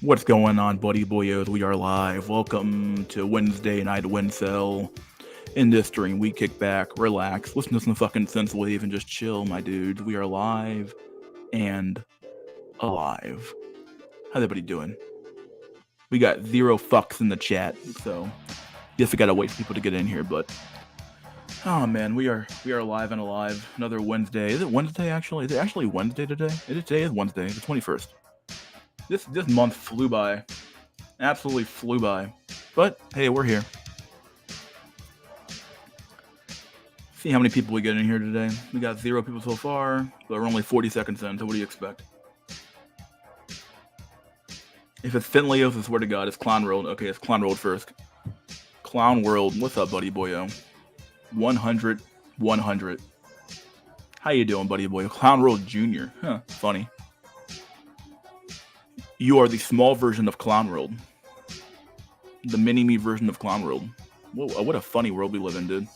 What's going on, buddy boyos? We are live. Welcome to Wednesday night WINsel. In this stream, we kick back, relax, listen to some fucking synthwave, and just chill, my dudes. We are live and alive. How's everybody doing? We got 0 fucks in the chat, so guess I gotta wait for people to get in here. But oh man, we are live and alive. Another Wednesday. Is it Wednesday actually? Is it actually Wednesday today? Today is Wednesday, the 21st. This month flew by. Absolutely flew by. But hey, we're here. See how many people we get in here today. We got 0 people so far, but we're only 40 seconds in, so what do you expect? If it's Finleos, I swear to God, it's Clown World. Okay, it's Clown World first. Clown World, what's up, buddy boyo? 100. How you doing, buddy boyo? Clown World Jr. Huh, funny. You are the small version of Clown World. The mini-me version of Clown World. Whoa, what a funny world we live in, dude.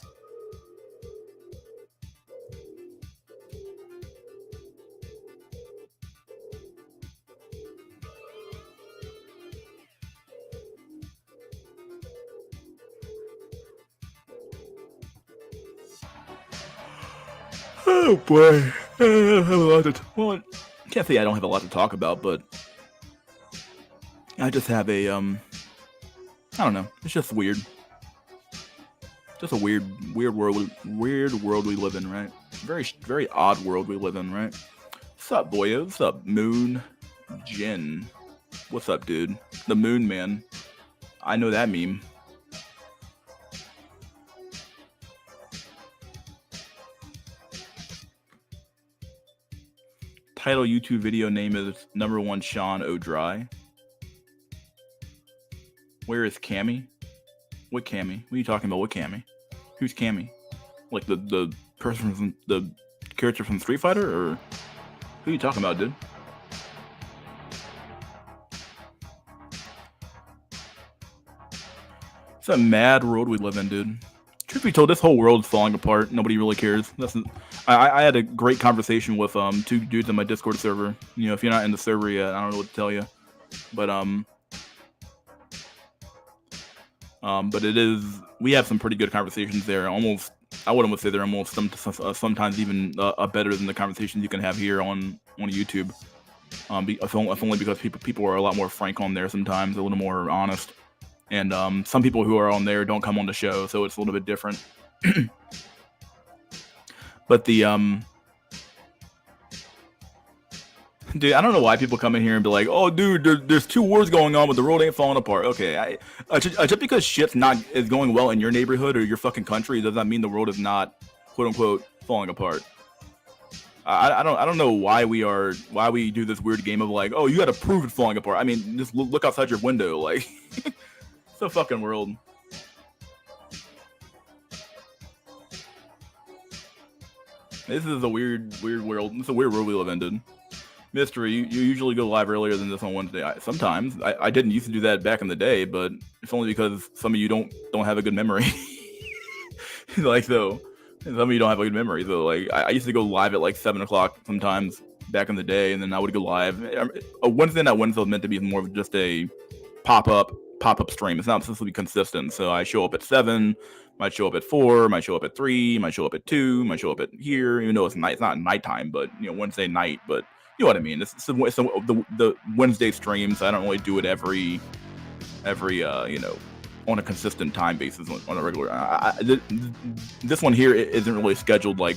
Oh boy. I don't have a lot to well, I can't say I don't have a lot to talk about, but I just have a I don't know. It's just weird. Just a weird world we live in, right? Very odd world we live in, right? What's up, boyo? What's up, Moon Jin? What's up, dude? The Moon Man. I know that meme. Title YouTube video name is #1 Sean O'Dry. Where is Cammy? What Cammy? What are you talking about? What Cammy? Who's Cammy? Like the person from the character from Street Fighter, or who are you talking about, dude? It's a mad world we live in, dude. Truth be told, this whole world's falling apart. Nobody really cares. I had a great conversation with 2 dudes on my Discord server. You know, if you're not in the server yet, I don't know what to tell you. But it is. We have some pretty good conversations there. Almost, I wouldn't say they're almost sometimes even better than the conversations you can have here on YouTube. If only because people are a lot more frank on there sometimes, a little more honest. And some people who are on there don't come on the show, so it's a little bit different. But the dude, I don't know why people come in here and be like, "Oh, dude, there's 2 wars going on, but the world ain't falling apart." Okay, just because shit's is going well in your neighborhood or your fucking country does not mean the world is not, quote unquote, falling apart. I don't know why we do this weird game of like, oh, you got to prove it's falling apart. I mean, just look outside your window, like. It's a fucking world. This is a weird world. It's a weird world we live in, dude. Mystery, you usually go live earlier than this on Wednesday. Sometimes I didn't used to do that back in the day, but it's only because some of you don't have a good memory. Like though, some of you don't have a good memory. So like I used to go live at like 7 o'clock sometimes back in the day, and then I would go live. A Wednesday night Wednesday was meant to be more of just a pop up stream. It's not supposed to be consistent. So I show up at 7, might show up at 4, might show up at 3, might show up at 2, might show up at here, even though it's night. It's not nighttime, but Wednesday night. But you know what I mean. It's the Wednesday streams. I don't really do it every on a consistent time basis on a regular. This one here isn't really scheduled like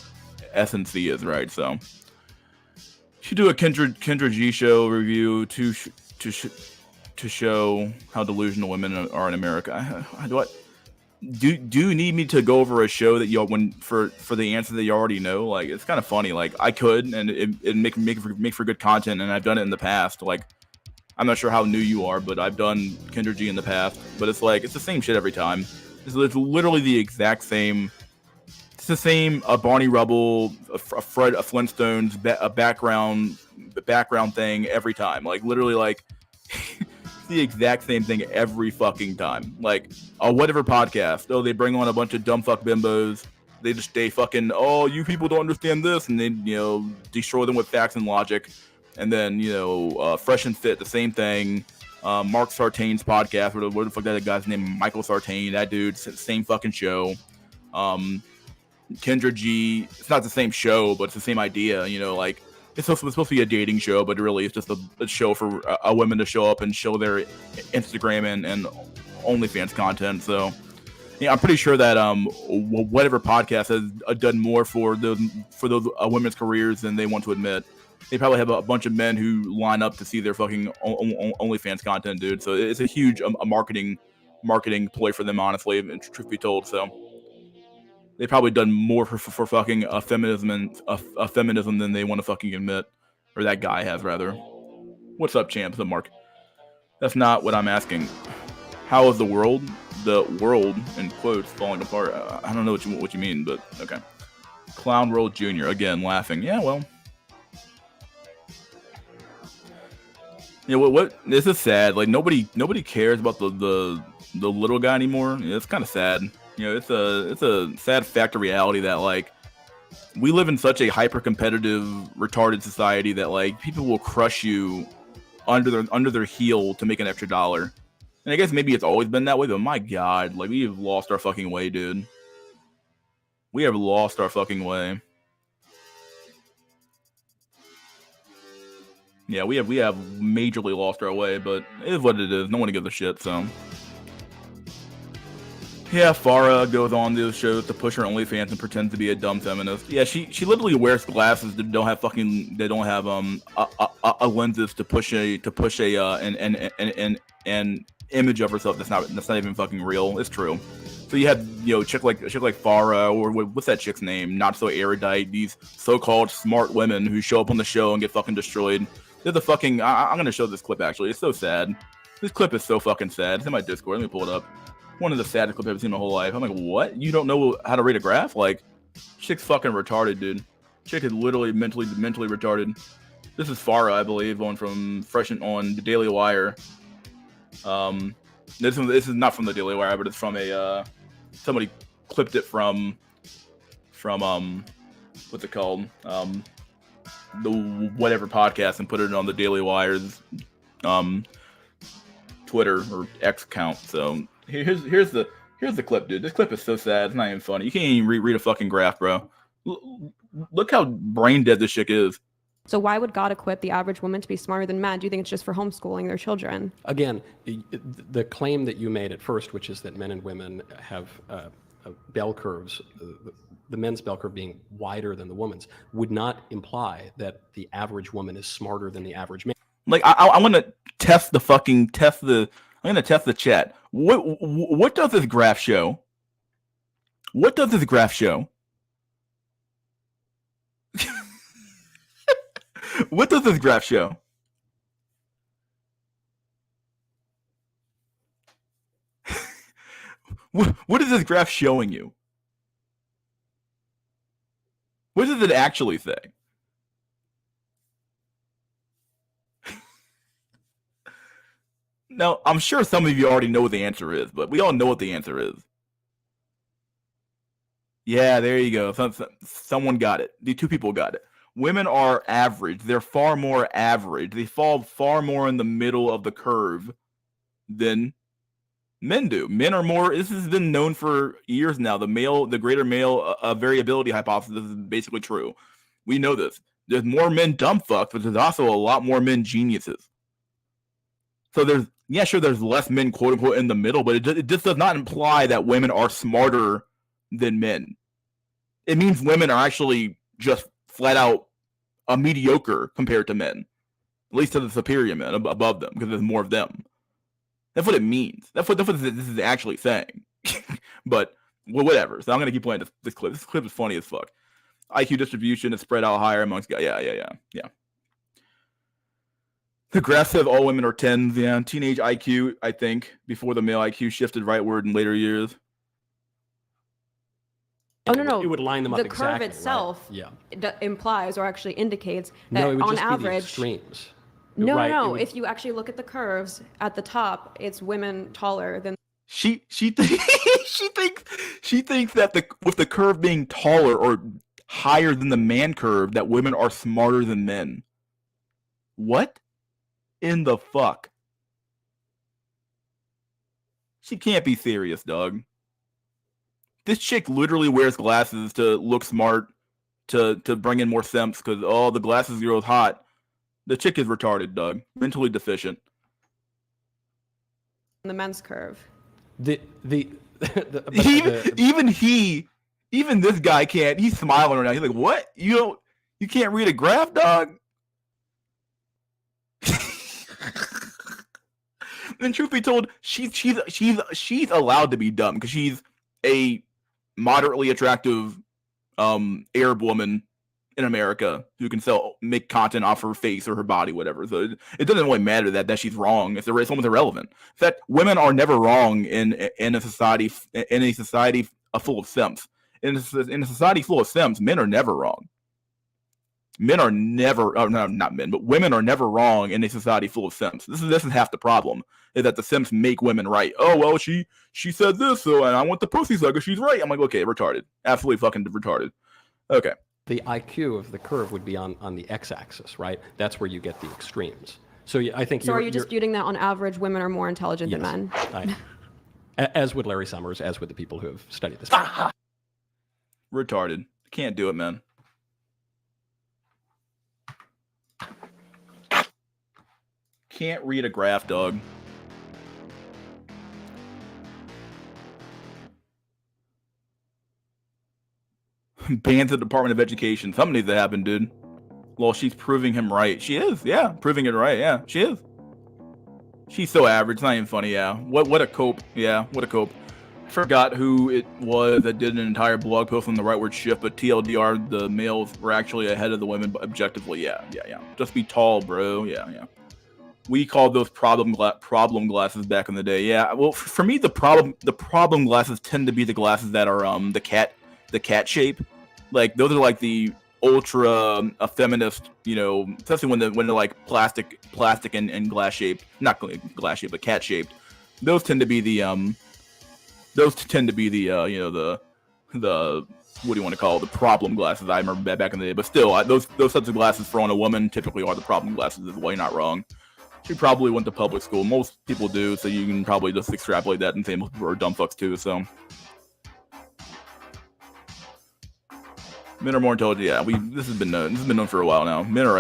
SNC is, right? So should do a Kendra G show review to show how delusional women are in America. Do you need me to go over a show that y'all for the answer that you already know? Like, it's kind of funny. Like, I could, and it make for good content, and I've done it in the past. Like, I'm not sure how new you are, but I've done Kendra G in the past. But it's like it's the same shit every time. It's literally the exact same. It's the same. A Barney Rubble, a Flintstones, a background thing every time. Like literally, like. The exact same thing every fucking time. Like a whatever podcast. Oh, they bring on a bunch of dumb fuck bimbos. They fucking, oh, you people don't understand this, and they destroy them with facts and logic. And then Fresh and Fit, the same thing. Mark Sartain's podcast, what the fuck that guy's name? Michael Sartain. That dude, same fucking show. Kendra G. It's not the same show, but it's the same idea. You know, like it's supposed to be a dating show, but really it's just a show for women to show up and show their Instagram and OnlyFans content. So yeah, I'm pretty sure that whatever podcast has done more for those women's careers than they want to admit. They probably have a bunch of men who line up to see their fucking OnlyFans content, dude. So it's a huge marketing ploy for them, honestly, and truth be told. So they've probably done more for fucking feminism than they want to fucking admit, or that guy has rather. What's up, champ? The Mark. That's not what I'm asking. How is the world? The world in quotes falling apart. I don't know what you mean, but okay. Clown World Jr. again laughing. Yeah, well. You know what? This is sad. Like nobody cares about the little guy anymore. Yeah, it's kind of sad. You know, it's a sad fact of reality that like we live in such a hyper competitive, retarded society that like people will crush you under their heel to make an extra dollar. And I guess maybe it's always been that way, but my God, like we have lost our fucking way, dude. We have lost our fucking way. Yeah, we have majorly lost our way, but it is what it is. No one gives a shit, so. Yeah, Farah goes on those shows to push her OnlyFans and pretend to be a dumb feminist. Yeah, she literally wears glasses that don't have lenses to push an image of herself that's not even fucking real. It's true. So you have chick like Farah, or what's that chick's name? Not so erudite. These so-called smart women who show up on the show and get fucking destroyed. They're the fucking. I'm gonna show this clip actually. It's so sad. This clip is so fucking sad. It's in my Discord. Let me pull it up. One of the saddest clips I've ever seen in my whole life. I'm like, what? You don't know how to read a graph? Like, chick's fucking retarded, dude. Chick is literally mentally retarded. This is Farah, I believe, going from Fresh on the Daily Wire. This is not from the Daily Wire, but it's from a somebody clipped it from what's it called? The whatever podcast and put it on the Daily Wire's Twitter or X account. So here's the clip, dude. This clip is so sad. It's not even funny. You can't even read a fucking graph, bro. Look how brain dead this chick is. So why would God equip the average woman to be smarter than men? Do you think it's just for homeschooling their children? Again, the claim that you made at first, which is that men and women have bell curves, the men's bell curve being wider than the woman's, would not imply that the average woman is smarter than the average man. Like I want to test the I'm gonna test the chat. What does this graph show? What does this graph show? What does this graph show? What is this graph showing you? What does it actually say? Now, I'm sure some of you already know what the answer is, but we all know what the answer is. Yeah, there you go. Someone got it. The two people got it. Women are average. They're far more average. They fall far more in the middle of the curve than men do. Men are more. This has been known for years now. The greater male variability hypothesis is basically true. We know this. There's more men dumb fucks, but there's also a lot more men geniuses. So there's less men quote unquote in the middle, but it just does not imply that women are smarter than men. It means women are actually just flat out mediocre compared to men, at least to the superior men above them, because there's more of them. That's what it means. That's what this is actually saying. But whatever. So I'm gonna keep playing this clip. This clip is funny as fuck. IQ distribution is spread out higher amongst guys. Yeah. The graph says all women are 10s. Yeah, teenage IQ, I think, before the male IQ shifted rightward in later years. Oh, no. It would line them up exactly. The curve itself implies or actually indicates that it would on just average. Be the extremes. No. If you actually look at the curves at the top, it's women taller than. She thinks that with the curve being taller or higher than the man curve, that women are smarter than men. What in the fuck? She can't be serious, dog. This chick literally wears glasses to look smart, to bring in more simps because the glasses girl's hot. The chick is retarded, dog. Mentally deficient. The men's curve. Even this guy can't. He's smiling right now. He's like, "What? You can't read a graph, dog?" And truth be told, she's allowed to be dumb because she's a moderately attractive Arab woman in America who can make content off her face or her body, whatever. So it doesn't really matter that she's wrong. It's almost irrelevant. In fact, women are never wrong in a society full of simps. In a society full of simps, men are never wrong. Men are never, no, not men, but women are never wrong in a society full of simps. This is half the problem, is that the simps make women right. Oh, well, she said this, so I want the pussy sucker. She's right. I'm like, okay, retarded. Absolutely fucking retarded. Okay. The IQ of the curve would be on the x-axis, right? That's where you get the extremes. So I think. So are you disputing that on average women are more intelligent than men? As would Larry Summers, as would the people who have studied this. Retarded. Can't do it, man. Can't read a graph, dog. Bans the Department of Education. Something needs to happen, dude. Well, she's proving him right. She is, yeah. Proving it right, yeah. She is. She's so average. It's not even funny, yeah. What a cope. Yeah, what a cope. I forgot who it was that did an entire blog post on the rightward shift, but TLDR, the males were actually ahead of the women, but objectively, yeah. Just be tall, bro. Yeah. We called those problem glasses back in the day. Yeah. Well, for me, the problem glasses tend to be the glasses that are the cat shape. Like those are like the ultra feminist, especially when they're like plastic and glass shaped, not glass shaped, but cat shaped. Those tend to be the the what do you want to call it? The problem glasses. I remember back in the day, but still, those types of glasses for on a woman typically are the problem glasses as well. You're not wrong. She probably went to public school. Most people do, so you can probably just extrapolate that and say most people are dumb fucks too. So men are more intelligent. Yeah, this has been known for a while now. Men are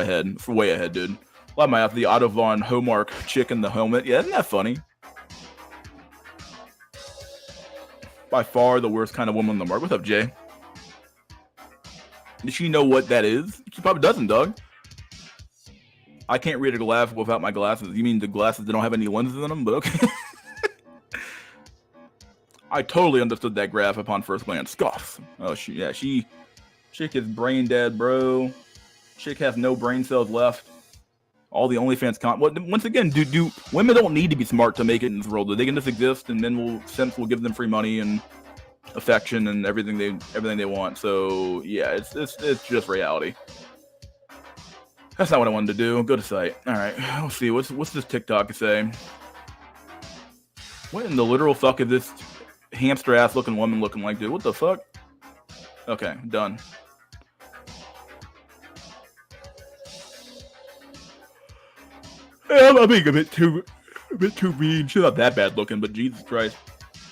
way ahead, dude. Why am I after the Otto von Homark chick in the helmet? Yeah, isn't that funny? By far the worst kind of woman on the market. What's up, Jay? Does she know what that is? She probably doesn't, dog. I can't read a graph without my glasses. You mean the glasses that don't have any lenses in them? But okay. I totally understood that graph upon first glance. Scoff. Oh, chick is brain dead, bro. Chick has no brain cells left. All the OnlyFans once again, do women don't need to be smart to make it in this world. They can just exist, and then simps will give them free money and affection and everything they want. So yeah, it's just reality. That's not what I wanted to do. Go to site. All right, let's see. What's this TikTok say? What in the literal fuck is this hamster ass looking woman looking like, dude? What the fuck? Okay, done. I'm being a bit too mean. She's not that bad looking, but Jesus Christ.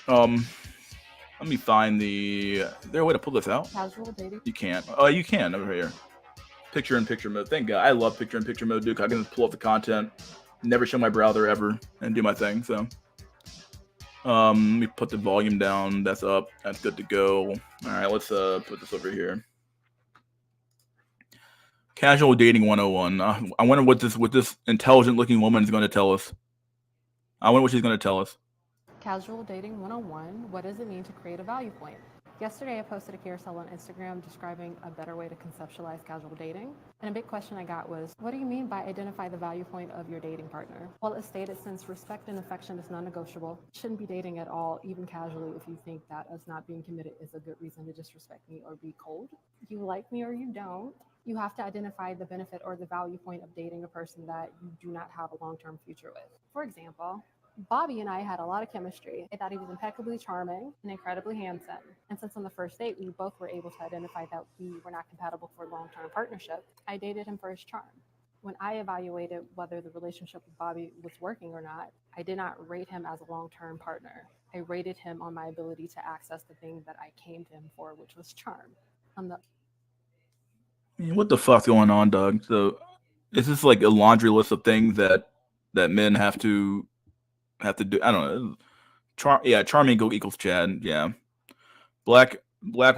Let me find Is there a way to pull this out? Casual dating. You can't. Oh, you can over here. Picture-in-picture mode. Thank God. I love picture-in-picture mode, dude. I can just pull up the content, never show my browser ever, and do my thing. So, let me put the volume down. That's up. That's good to go. All right, let's put this over here. Casual dating 101. I wonder what this intelligent-looking woman is going to tell us. I wonder what she's going to tell us. Casual dating 101. What does it mean to create a value point? Yesterday, I posted a carousel on Instagram describing a better way to conceptualize casual dating. And a big question I got was, what do you mean by identify the value point of your dating partner? Well, it stated since respect and affection is non-negotiable, you shouldn't be dating at all, even casually, if you think that us not being committed is a good reason to disrespect me or be cold. You like me or you don't. You have to identify the benefit or the value point of dating a person that you do not have a long-term future with. For example, Bobby and I had a lot of chemistry. I thought he was impeccably charming and incredibly handsome. And since on the first date, we both were able to identify that we were not compatible for a long-term partnership, I dated him for his charm. When I evaluated whether the relationship with Bobby was working or not, I did not rate him as a long-term partner. I rated him on my ability to access the thing that I came to him for, which was charm. What the fuck's going on, Doug? So it's just like a laundry list of things that men have to do. I don't know. Charming equals Chad. Yeah, black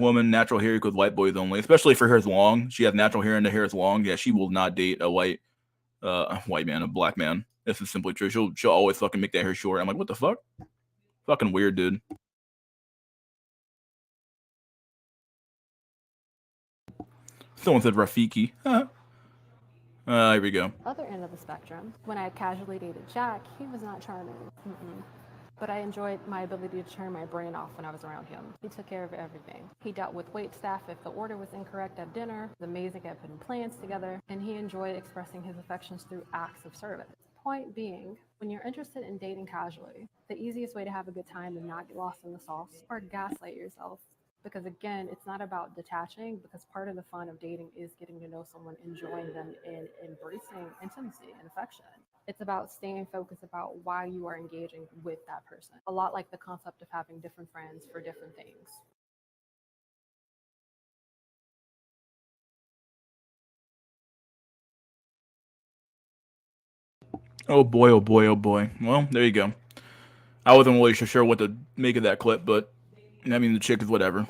woman, natural hair equals white boys only. Especially if her hair is long. She has natural hair and the hair is long. Yeah, she will not date a white man, a black man. This is simply true. She'll always fucking make that hair short. I'm like, what the fuck? Fucking weird, dude. Someone said Rafiki. Here we go. Other end of the spectrum, when I casually dated Jack, he was not charming. But I enjoyed my ability to turn my brain off when I was around him. He took care of everything. He dealt with wait staff if the order was incorrect at dinner, was amazing at putting plans together, and he enjoyed expressing his affections through acts of service. Point being, when you're interested in dating casually, the easiest way to have a good time and not get lost in the sauce or gaslight yourself. Because again, it's not about detaching, because part of the fun of dating is getting to know someone, enjoying them, and embracing intimacy and affection. It's about staying focused about why you are engaging with that person. A lot like the concept of having different friends for different things. Oh boy, oh boy, oh boy. Well, there you go. I wasn't really sure what to make of that clip, but I mean, the chick is whatever.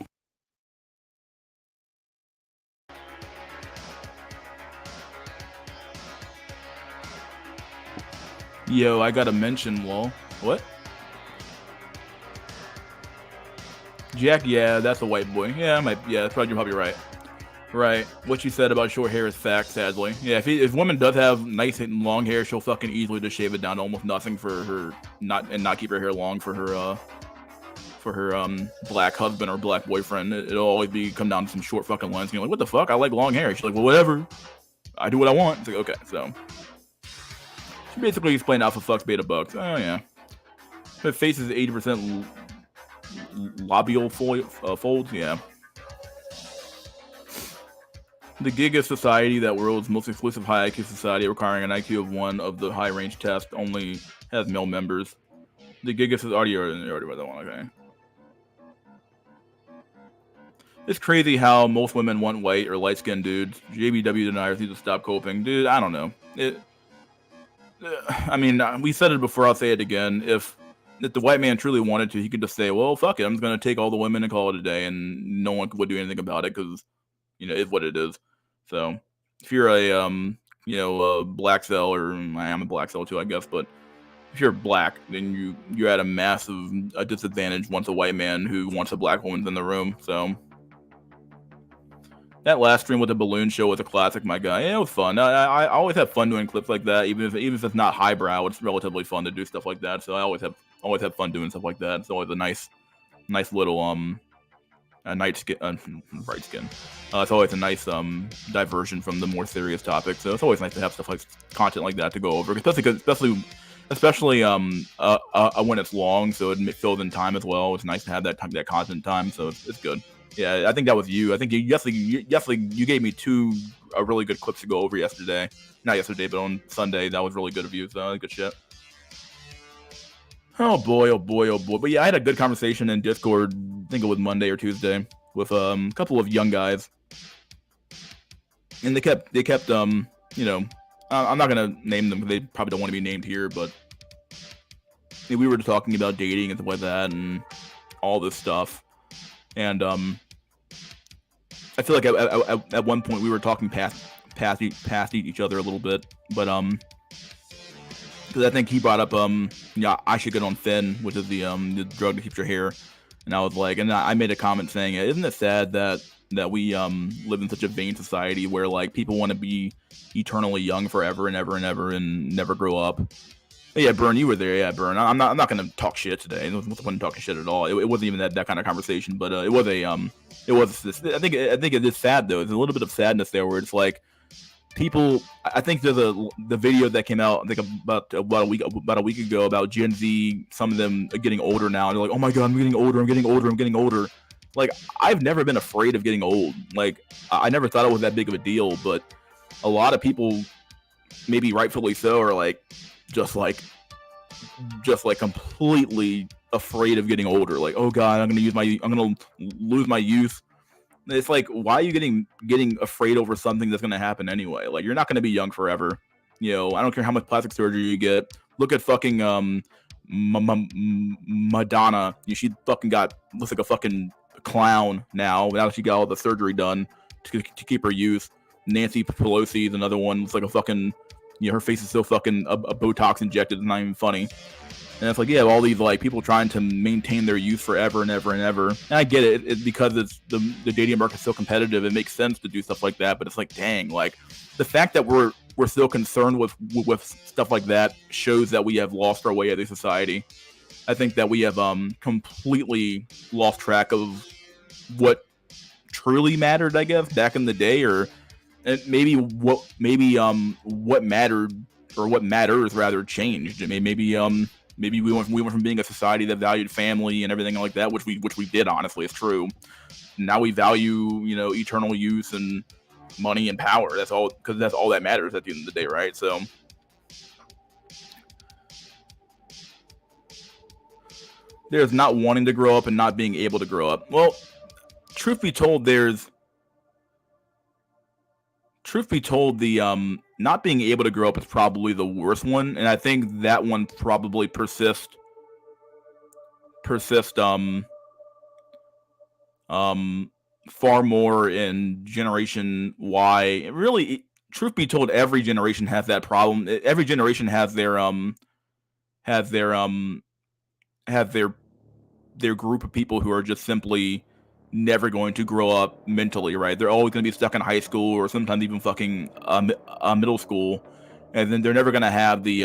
Yo, I gotta mention, lol. What? Jack, yeah, that's a white boy. Yeah, you're probably right. Right. What you said about short hair is fact, sadly. Yeah, if woman does have nice and long hair, she'll fucking easily just shave it down to almost nothing for her not keep her hair long for her black husband or black boyfriend. It'll always come down to some short fucking lines. And you're like, what the fuck? I like long hair. She's like, well, whatever. I do what I want. It's like, okay, so she basically explained alpha fucks beta bucks. Oh yeah. Her face is 80% labial folds. Yeah. The gig is society, that world's most exclusive high IQ society, requiring an IQ of 1 of the high range test, only has male members. The gig is already read that one, okay. It's crazy how most women want white or light skinned dudes. JBW deniers need to stop coping. Dude, I don't know. I mean, we said it before, I'll say it again. If the white man truly wanted to, he could just say, well, fuck it, I'm just going to take all the women and call it a day, and no one would do anything about it, because, it's what it is. So, if you're a black cell, or I am a black cell too, I guess, but if you're black, then you're at a massive disadvantage once a white man who wants a black woman's in the room. So, that last stream with the balloon show was a classic, my guy. Yeah, it was fun. I always have fun doing clips like that, even if it's not highbrow. It's relatively fun to do stuff like that. So I always have fun doing stuff like that. It's always a nice little bright skin. It's always a nice diversion from the more serious topics. So it's always nice to have stuff like content like that to go over, especially when it's long, so it fills in time as well. It's nice to have that content time, so it's good. Yeah, I think that was you. I think you gave me two really good clips to go over yesterday. Not yesterday, but on Sunday. That was really good of you. So good shit. Oh boy, oh boy, oh boy. But yeah, I had a good conversation in Discord. I think it was Monday or Tuesday with a couple of young guys, and they kept I'm not gonna name them because they probably don't want to be named here, but we were talking about dating and stuff like that and all this stuff. And I feel like at one point we were talking past each other a little bit, but because I think he brought up I should get on Finn, which is the drug that keeps your hair, and I was like, and I made a comment saying, isn't it sad that we live in such a vain society where like people want to be eternally young forever and ever and ever and never grow up. Yeah, Burn, you were there. Yeah, Burn. I'm not gonna talk shit today. I wasn't talking shit at all. It wasn't even that kind of conversation. But it was this. I think it is sad though. There's a little bit of sadness there where it's like people. I think there's the video that came out. I think about a week ago about Gen Z. Some of them are getting older now, and they're like, "Oh my god, I'm getting older. I'm getting older. I'm getting older." Like I've never been afraid of getting old. Like I never thought it was that big of a deal. But a lot of people maybe rightfully so, are like just like completely afraid of getting older. Like, oh god, I'm gonna lose my youth. It's like, why are you getting afraid over something that's gonna happen anyway? Like, you're not gonna be young forever. You know, I don't care how much plastic surgery you get. Look at fucking Madonna. She fucking looks like a fucking clown now that she got all the surgery done to keep her youth. Nancy Pelosi is another one. Looks like a fucking, her face is so fucking a Botox injected. It's not even funny. And it's like, you have all these like people trying to maintain their youth forever and ever and ever. And I get it, because it's the dating market is so competitive. It makes sense to do stuff like that. But it's like, dang, like the fact that we're still concerned with stuff like that shows that we have lost our way as a society. I think that we have completely lost track of what truly mattered, I guess, back in the day, or maybe what mattered, or what matters rather, changed. I mean, maybe we went from being a society that valued family and everything like that, which we did, honestly, it's true. Now we value, eternal youth and money and power. That's all, because that's all that matters at the end of the day, right? So there's not wanting to grow up and not being able to grow up. Well, truth be told, the not being able to grow up is probably the worst one, and I think that one probably persists far more in Generation Y. Really, truth be told, every generation has that problem. Every generation has their group of people who are just simply never going to grow up mentally, right? They're always going to be stuck in high school, or sometimes even fucking middle school, and then they're never going to have the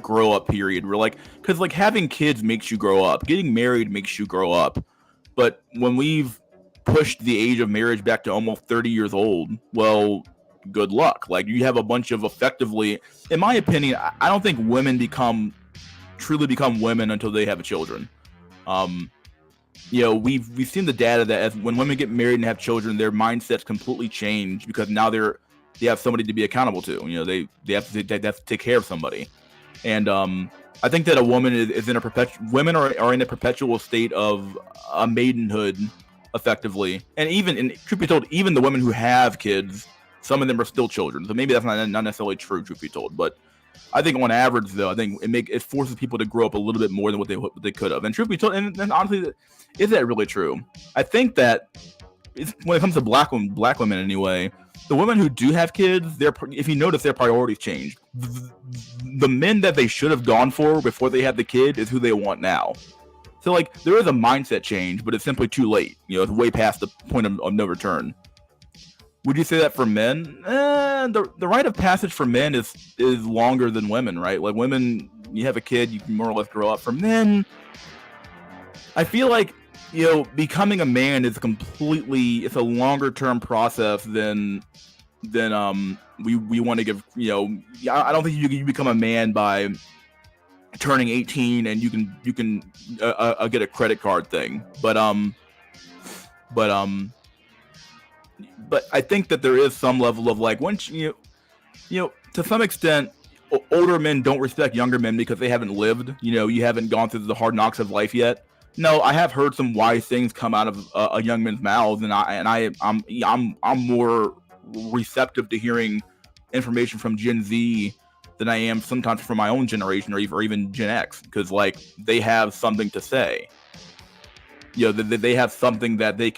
grow up period. We're like, because like having kids makes you grow up, getting married makes you grow up, but when we've pushed the age of marriage back to almost 30 years old, well, good luck. Like, you have a bunch of, effectively, in my opinion, I don't think women truly become women until they have children. We've seen the data that as when women get married and have children, their mindsets completely change, because now they have somebody to be accountable to. They have to take care of somebody. And I think that a woman is in a women are in a perpetual state of maidenhood, effectively. And truth be told, even the women who have kids, some of them are still children. So maybe that's not necessarily true, truth be told. But I think on average, though, I think it forces people to grow up a little bit more than what they could have. And truth be told, and honestly, is that really true? I think that when it comes to black women anyway, the women who do have kids, if you notice, their priorities change. The men that they should have gone for before they had the kid is who they want now. So like, there is a mindset change, but it's simply too late. It's way past the point of no return. Would you say that for men? The rite of passage for men is longer than women, right? Like, women, you have a kid, you can more or less grow up. For men, I feel like, becoming a man is it's a longer term process than we want to give. I don't think you become a man by turning 18 and you can get a credit card thing. But I think that there is some level of, like, once to some extent, older men don't respect younger men because they haven't lived. You haven't gone through the hard knocks of life yet. No, I have heard some wise things come out of a young man's mouths, and I'm more receptive to hearing information from Gen Z than I am sometimes from my own generation, or even Gen X, because like, they have something to say. They have something that they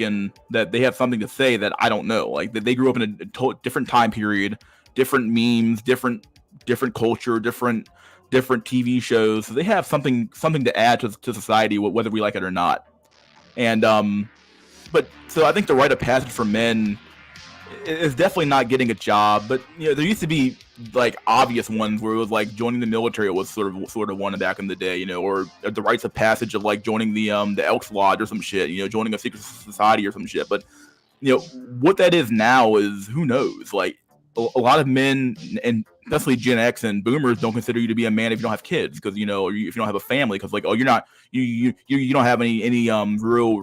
have something to say that I don't know. Like, that they grew up in a different time period, different memes, different culture, different TV shows. So they have something to add to society, whether we like it or not. And but so I think the rite of passage for men is definitely not getting a job. But there used to be like obvious ones where it was like joining the military was sort of one back in the day, or the rites of passage of like joining the Elks Lodge or some shit, joining a secret society or some shit. But what that is now is, who knows? Like, a lot of men, and especially Gen X and Boomers, don't consider you to be a man if you don't have kids, because or if you don't have a family, because like, oh, you're not you don't have any real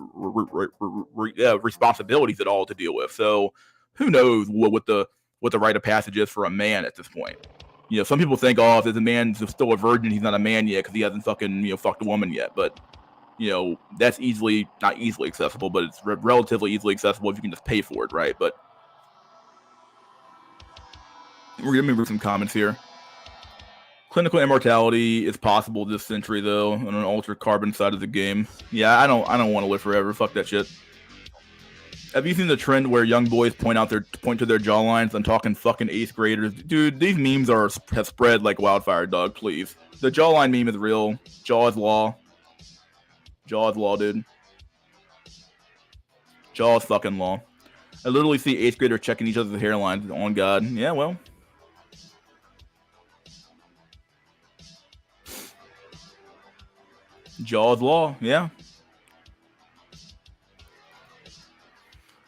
responsibilities at all to deal with. So who knows what the rite of passage is for a man at this point. You know, some people think, oh, if the man's still a virgin, he's not a man yet because he hasn't fucking fucked a woman yet. But that's not easily accessible, but it's relatively easily accessible if you can just pay for it, right? But we're gonna read some comments here. Clinical immortality is possible this century, though, on an ultra carbon side of the game. Yeah, I don't want to live forever. Fuck that shit. Have you seen the trend where young boys point to their jawlines? I'm talking fucking 8th graders. Dude, these memes have spread like wildfire, dog, please. The jawline meme is real. Jaw is law. Jaw is law, dude. Jaw is fucking law. I literally see 8th graders checking each other's hairlines. On God. Yeah, well. Jaw is law, yeah.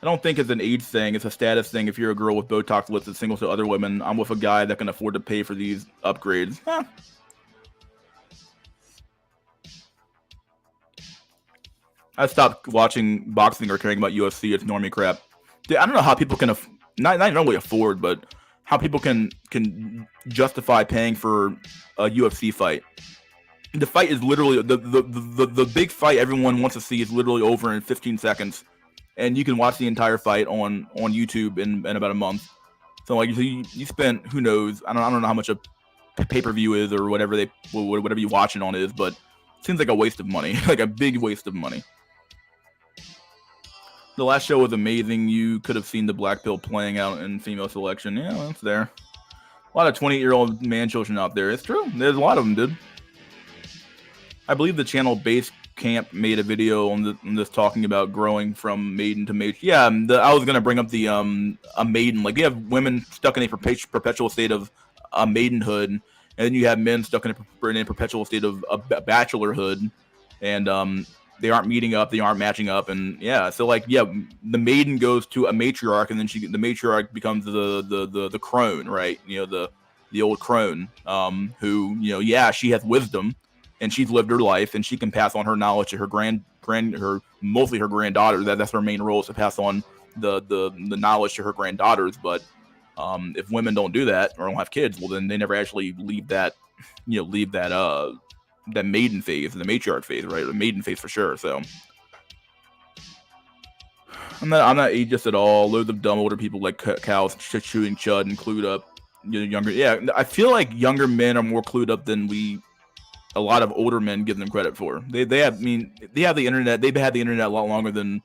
I don't think it's an age thing. It's a status thing. If you're a girl with Botox lips that's single to other women, I'm with a guy that can afford to pay for these upgrades. Huh. I stopped watching boxing or caring about UFC. It's normie crap. Dude, I don't know how people can not really afford, but how people can justify paying for a UFC fight. The fight is literally the big fight everyone wants to see is literally over in 15 seconds, and you can watch the entire fight on YouTube in about a month. So like you spent, who knows, I don't know how much a pay-per-view is or whatever you watch it on is, but it seems like a waste of money, like a big waste of money. The last show was amazing. You could have seen the black pill playing out in female selection. Yeah, well, it's there. A lot of 20-year-old man children out there. It's true. There's a lot of them, dude. I believe the channel Base Camp made a video on this talking about growing from maiden to matron. Yeah, I was gonna bring up the a maiden. Like you have women stuck in a perpetual state of maidenhood, and then you have men stuck in a perpetual state of bachelorhood, and they aren't meeting up, they aren't matching up, and yeah. So like the maiden goes to a matriarch, and then the matriarch becomes the crone, right? The old crone, who she has wisdom. And she's lived her life, and she can pass on her knowledge to her mostly her granddaughters. That's her main role, is to pass on the knowledge to her granddaughters. But if women don't do that or don't have kids, well, then they never actually leave that maiden phase, the matriarch phase, right? The maiden phase for sure. So I'm not ageist at all. Loads of dumb older people like cows chewing chud and clued up. Younger, yeah. I feel like younger men are more clued up than a lot of older men give them credit for. They have the internet. They've had the internet a lot longer than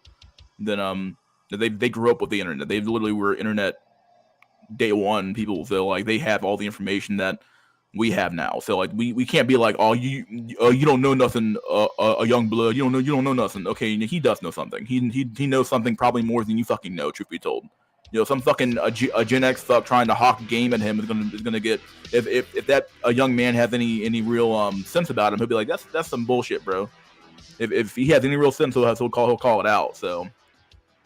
they grew up with the internet. They literally were internet day one people. So like they have all the information that we have now. So like we can't be like, oh, you don't know nothing, a young blood. You don't know nothing. Okay, he does know something. He knows something probably more than you fucking know. Truth be told. Some fucking a Gen X fuck trying to hawk game at him is gonna get, if that a young man has any real sense about him, he'll be like, that's some bullshit, bro. If he has any real sense, he'll call it out. So,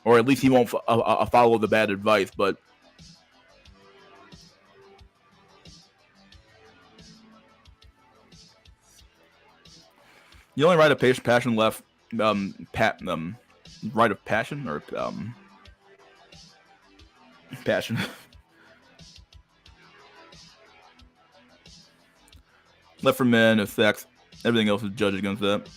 or at least he won't follow the bad advice. But the only rite of passion left, rite of passion or passion. Left for men is sex. Everything else is judged against that.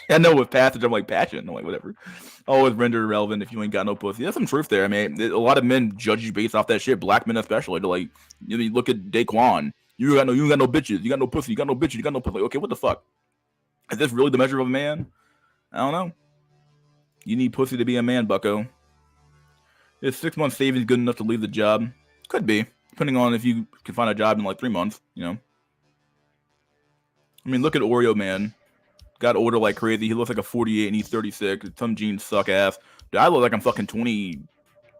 I know with passage, I'm like passion. I'm like whatever. Always rendered irrelevant if you ain't got no pussy. There's some truth there. I mean, a lot of men judge you based off that shit. Black men especially. They're like, you look at Daquan. You got no bitches. You got no pussy. You got no bitches. You got no pussy. Like, okay, what the fuck? Is this really the measure of a man? I don't know. You need pussy to be a man, bucko. Is 6 months savings good enough to leave the job? Could be, depending on if you can find a job in like 3 months. I mean, look at Oreo Man. Got older like crazy. He looks like a 48 and he's 36. Some jeans suck ass. Dude, I look like I'm fucking 20,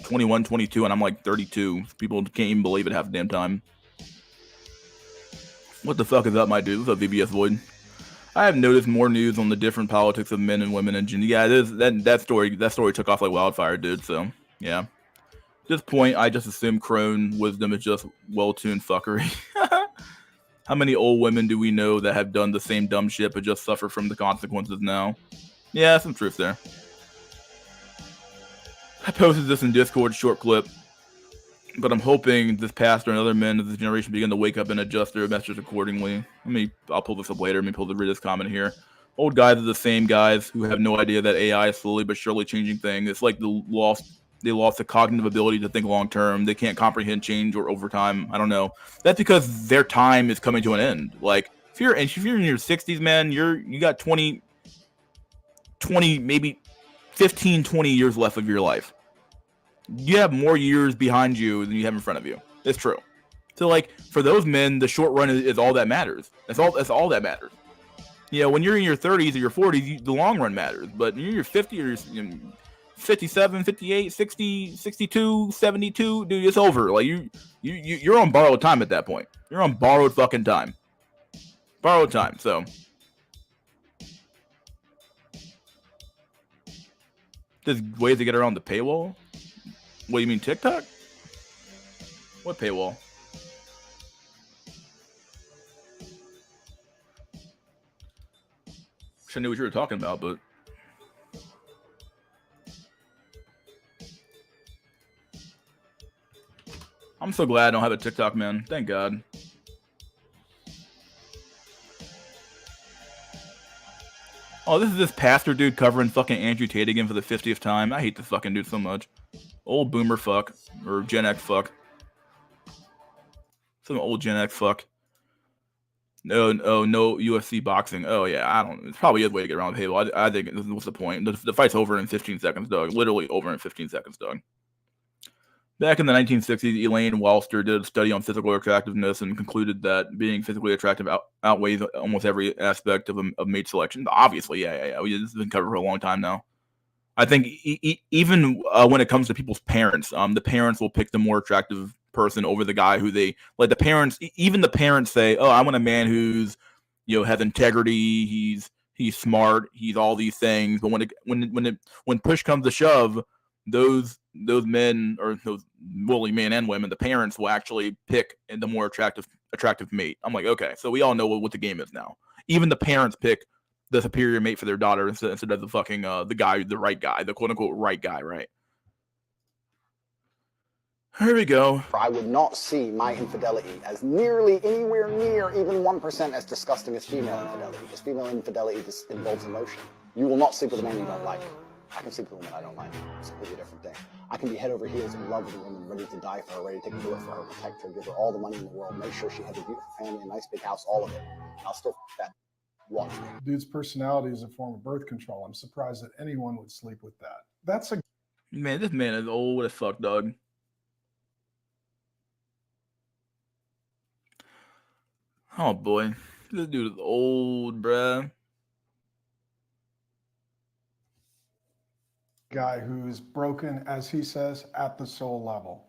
21, 22, and I'm like 32. People can't even believe it half the damn time. What the fuck is up, my dude? What's up, VBS Void? I have noticed more news on the different politics of men and women and gender. Yeah, that story took off like wildfire, dude. So yeah. At this point, I just assume crone wisdom is just well-tuned fuckery. How many old women do we know that have done the same dumb shit but just suffer from the consequences now? Yeah, some truth there. I posted this in Discord, short clip, but I'm hoping this pastor and other men of this generation begin to wake up and adjust their messages accordingly. I'll pull this up later. Let me read this comment here. Old guys are the same guys who have no idea that AI is slowly but surely changing things. It's like they lost the cognitive ability to think long term. They can't comprehend change or over time. I don't know. That's because their time is coming to an end. Like if you're in your 60s, man, you got 20, maybe 15, 20 years left of your life. You have more years behind you than you have in front of you. It's true. So like for those men, the short run is all that matters. That's all that matters. You know, when you're in your 30s or your 40s, the long run matters. But when you're 50 or 57, 58, 60, 62, 72, dude, it's over. Like you're on borrowed time at that point. You're on borrowed fucking time. Borrowed time. So there's ways to get around the paywall. What do you mean, TikTok? What paywall? Wish I knew what you were talking about, but I'm so glad I don't have a TikTok, man. Thank God. Oh, this is this pastor dude covering fucking Andrew Tate again for the 50th time. I hate this fucking dude so much. Old boomer fuck. Or Gen X fuck. Some old Gen X fuck. No UFC boxing. Oh, yeah, it's probably a way to get around the table. I think, what's the point? The fight's over in 15 seconds, dog. Literally over in 15 seconds, dog. Back in the 1960s, Elaine Walster did a study on physical attractiveness and concluded that being physically attractive outweighs almost every aspect of mate selection. Obviously, yeah. This has been covered for a long time now. I think even when it comes to people's parents, the parents will pick the more attractive person over the guy who they like. The parents, even the parents say, "Oh, I want a man who's, has integrity. He's smart. He's all these things." But when push comes to shove, those men, or those woolly men and women, the parents will actually pick the more attractive mate. I'm like, okay, so we all know what the game is now. Even the parents pick the superior mate for their daughter instead of the fucking the right guy, the quote unquote right guy, right? Here we go. I would not see my infidelity as nearly anywhere near even 1% as disgusting as female infidelity, because female infidelity involves emotion. You will not sleep with a man you don't like. I can sleep with a woman I don't like. It's a completely different thing. I can be head over heels in love with a woman, ready to die for her, ready to take a bullet for her, protect her, give her all the money in the world, make sure she has a beautiful family, a nice big house, all of it. I'll still that. Watch me. Dude's personality is a form of birth control. I'm surprised that anyone would sleep with that. That's a man. This man is old as fuck, dog. Oh boy, this dude is old, bruh. guy who's broken, as he says, at the soul level.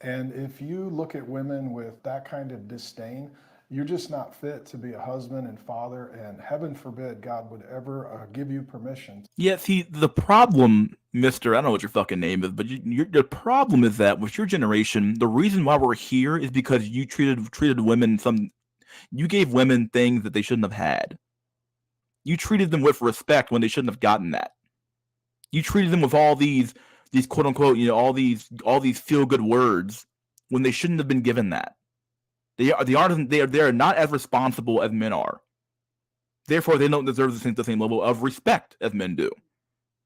And if you look at women with that kind of disdain, you're just not fit to be a husband and father, and heaven forbid God would ever give you permission. Yeah, see, the problem, mister, I don't know what your fucking name is, but the problem is that with your generation, the reason why we're here is because you treated women you gave women things that they shouldn't have had. You treated them with respect when they shouldn't have gotten that. You treated them with all these quote unquote, all these feel good words when they shouldn't have been given that. They are not as responsible as men are. Therefore, they don't deserve the same level of respect as men do.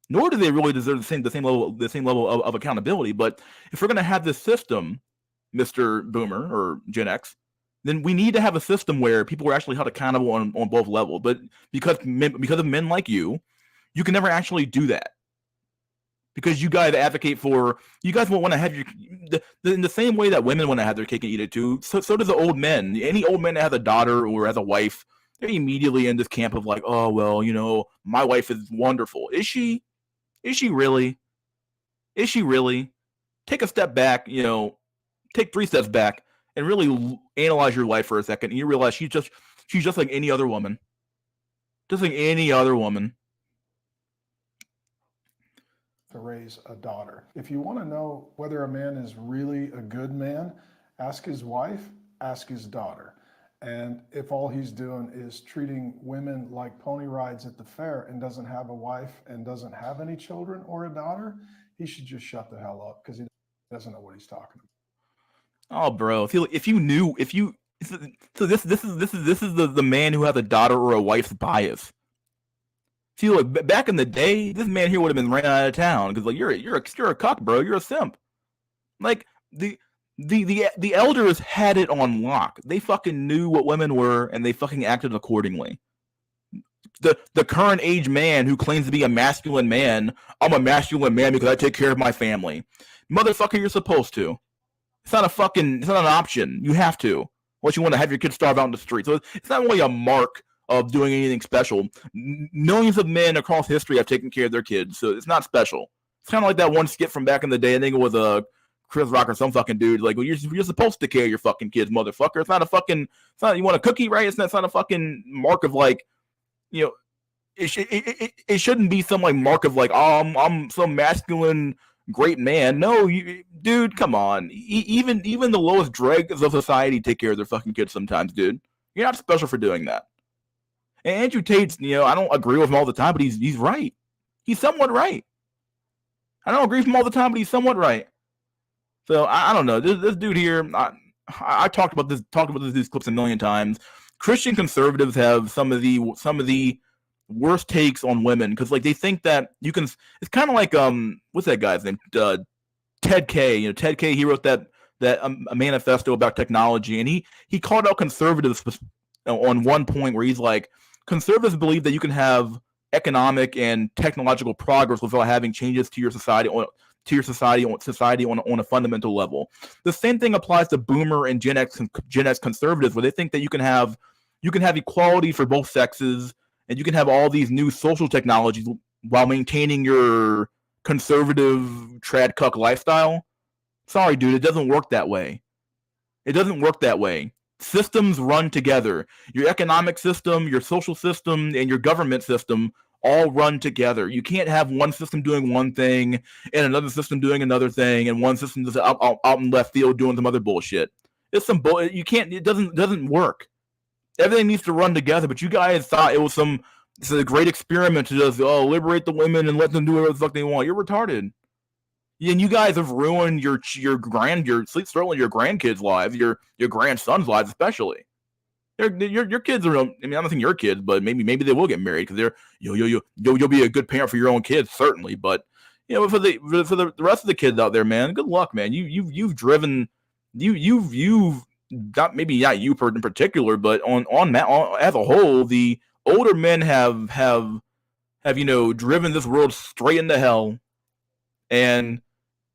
Nor do they really deserve the same level of accountability. But if we're going to have this system, Mr. Boomer or Gen X, then we need to have a system where people are actually held accountable on both levels. But because of men like you can never actually do that. Because you guys advocate for, you guys won't want to have in the same way that women want to have their cake and eat it too. So does the old men. Any old man that has a daughter or has a wife, they're immediately in this camp of like, oh well, my wife is wonderful. Is she? Is she really? Is she really? Take a step back. Take 3 steps back and really analyze your life for a second, and you realize she's just like any other woman. Just like any other woman. To raise a daughter. If you want to know whether a man is really a good man, ask his wife, ask his daughter. And if all he's doing is treating women like pony rides at the fair and doesn't have a wife and doesn't have any children or a daughter, he should just shut the hell up because he doesn't know what he's talking about. Oh, bro, so this is the man who has a daughter or a wife's bias. See, look, back in the day, this man here would have been ran out of town because like you're a cuck, bro. You're a simp. Like the elders had it on lock. They fucking knew what women were and they fucking acted accordingly. The current age man who claims to be a masculine man, I'm a masculine man because I take care of my family. Motherfucker, you're supposed to. It's not an option. You have to. Unless you want to have your kids starve out in the street. So it's not really a mark of doing anything special. Millions of men across history have taken care of their kids, so it's not special. It's kind of like that one skit from back in the day. I think it was Chris Rock or some fucking dude. Like, well, you're supposed to take care of your fucking kids, motherfucker. It's not you want a cookie, right? It's not a fucking mark of like, you know, it shouldn't be some like mark of like, oh, I'm some masculine great man. No, dude, come on. Even the lowest dregs of society take care of their fucking kids sometimes, dude. You're not special for doing that. And Andrew Tate's, I don't agree with him all the time, but he's right. He's somewhat right. I don't agree with him all the time, but he's somewhat right. So I don't know. This dude here, I talked about these clips a million times. Christian conservatives have some of the worst takes on women because like they think that you can. It's kind of like what's that guy's name? Ted K. Ted K. He wrote that a manifesto about technology, and he called out conservatives on one point where he's like, conservatives believe that you can have economic and technological progress without having changes to your society on a fundamental level. The same thing applies to Boomer and Gen X conservatives, where they think that you can have equality for both sexes, and you can have all these new social technologies while maintaining your conservative trad cuck lifestyle. Sorry, dude, it doesn't work that way. It doesn't work that way. Systems run together. Your economic system, your social system, and your government system all run together. You can't have one system doing one thing and another system doing another thing, and one system just out in left field doing some other bullshit. It's some bull. You can't. It doesn't work. Everything needs to run together. But you guys thought it was it's a great experiment to just liberate the women and let them do whatever the fuck they want. You're retarded. And you guys have ruined your grandkids' lives, your grandsons' lives especially. Your kids are. I mean, I don't think your kids, but maybe they will get married because you'll be a good parent for your own kids certainly. But for the rest of the kids out there, man, good luck, man. You've driven not you in particular, but on as a whole, the older men have driven this world straight into hell, and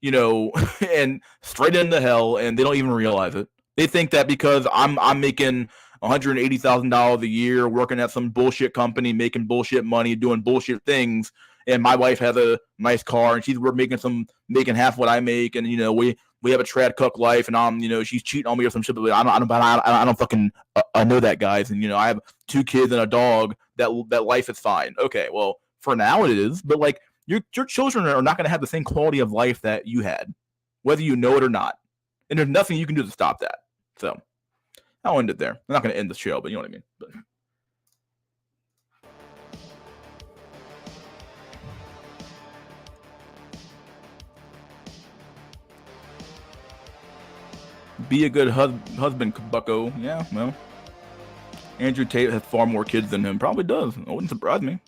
and straight into hell, and they don't even realize it. They think that because I'm making $180,000 a year working at some bullshit company, making bullshit money, doing bullshit things, and my wife has a nice car and she's making half what I make, and we have a trad cuck life, and she's cheating on me or some shit. But I don't fucking know that, guys. And I have 2 kids and a dog. That life is fine. Okay, well for now it is, but like your children are not going to have the same quality of life that you had, whether you know it or not. And there's nothing you can do to stop that. So I'll end it there. I'm not going to end the show, but you know what I mean. But be a good husband, bucko. Yeah, well, Andrew Tate has far more kids than him. Probably does. It wouldn't surprise me.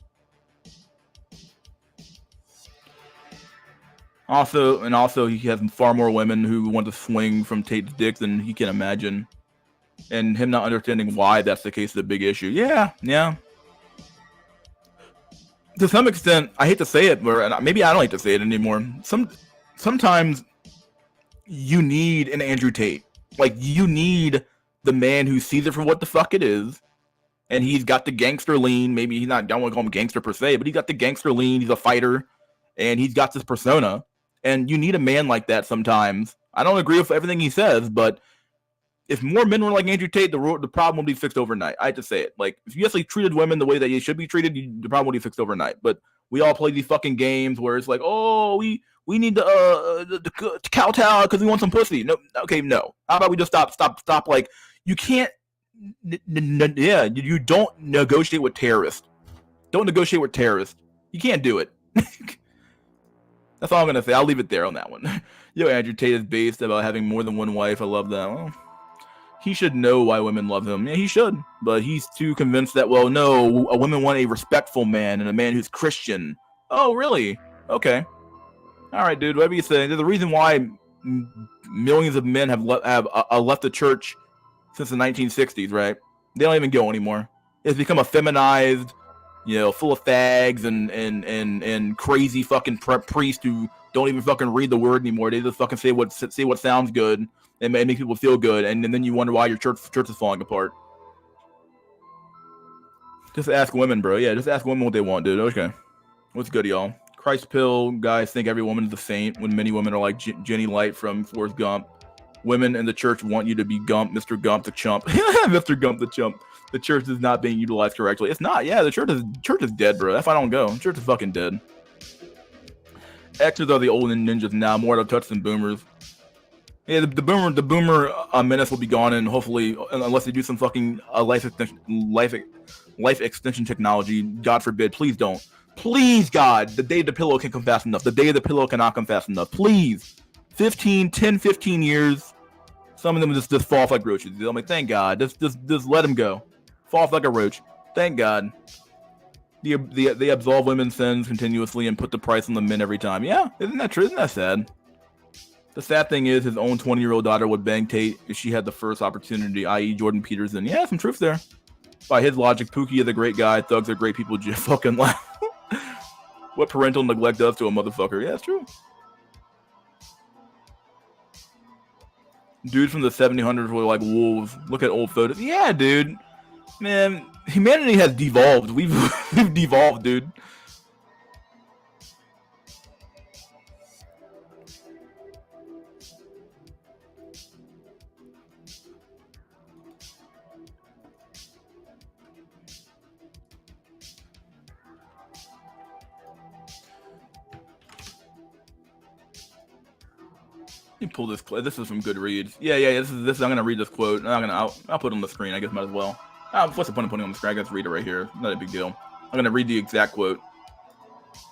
Also, he has far more women who want to swing from Tate's dick than he can imagine. And him not understanding why that's the case is a big issue. Yeah. To some extent, I hate to say it, or maybe I don't like to say it anymore. Sometimes you need an Andrew Tate. Like, you need the man who sees it for what the fuck it is, and he's got the gangster lean. Maybe he's not, I don't want to call him gangster per se, but he's got the gangster lean. He's a fighter, and he's got this persona. And you need a man like that sometimes. I don't agree with everything he says, but if more men were like Andrew Tate, the problem will be fixed overnight. I hate to say it. Like, if you actually treated women the way that you should be treated, the problem will be fixed overnight. But we all play these fucking games where it's like, oh, we need to kowtow because we want some pussy. No, okay, no. How about we just stop? Like, you can't Yeah, you don't negotiate with terrorists. Don't negotiate with terrorists. You can't do it. That's all I'm gonna say. I'll leave it there on that one. Yo, Andrew Tate is based about having more than one wife. I love that. Well, he should know why women love him. Yeah, he should. But he's too convinced that, well, no, women want a respectful man and a man who's Christian. Oh, really? Okay. All right, dude. Whatever you say. There's a reason why millions of men have left the church since the 1960s, right? They don't even go anymore. It's become a feminized, full of fags and crazy fucking priests who don't even fucking read the word anymore. They just fucking say what sounds good and make people feel good, and then you wonder why your church is falling apart. Just ask women, bro. Yeah, just ask women what they want, dude. Okay. What's good, y'all? Christ pill guys think every woman is a saint when many women are like Jenny Light from Forrest Gump. Women in the church want you to be Gump, Mr. Gump the chump. Mr. Gump the chump. The church is not being utilized correctly. It's not. Yeah, the church is dead, bro. That's why I don't go. The church is fucking dead. Xers are the old ninjas now, more out of touch than boomers. Yeah, the boomer menace will be gone, and hopefully, unless they do some fucking life extension technology, God forbid, please don't. Please, God, the day the pillow can come fast enough. The day the pillow cannot come fast enough. Please. 10, 15 years. Some of them just fall off like roaches. I'm like, thank God. Just let them go. Fall off like a roach. Thank God. They absolve women's sins continuously and put the price on the men every time. Yeah, isn't that true? Isn't that sad? The sad thing is his own 20-year-old daughter would bang Tate if she had the first opportunity, i.e. Jordan Peterson. Yeah, some truth there. By his logic, Pookie is a great guy. Thugs are great people. Just fucking laugh. What parental neglect does to a motherfucker. Yeah, it's true. Dudes from the 1700s were like wolves. Look at old photos. Yeah, dude. Man, humanity has devolved. We've devolved, dude. Let me pull this quote. This is from Goodreads. Yeah. This is. I'm gonna read this quote. I'll put it on the screen. I guess might as well. What's the point of putting it on the screen? I guess read it right here. Not a big deal. I'm gonna read the exact quote.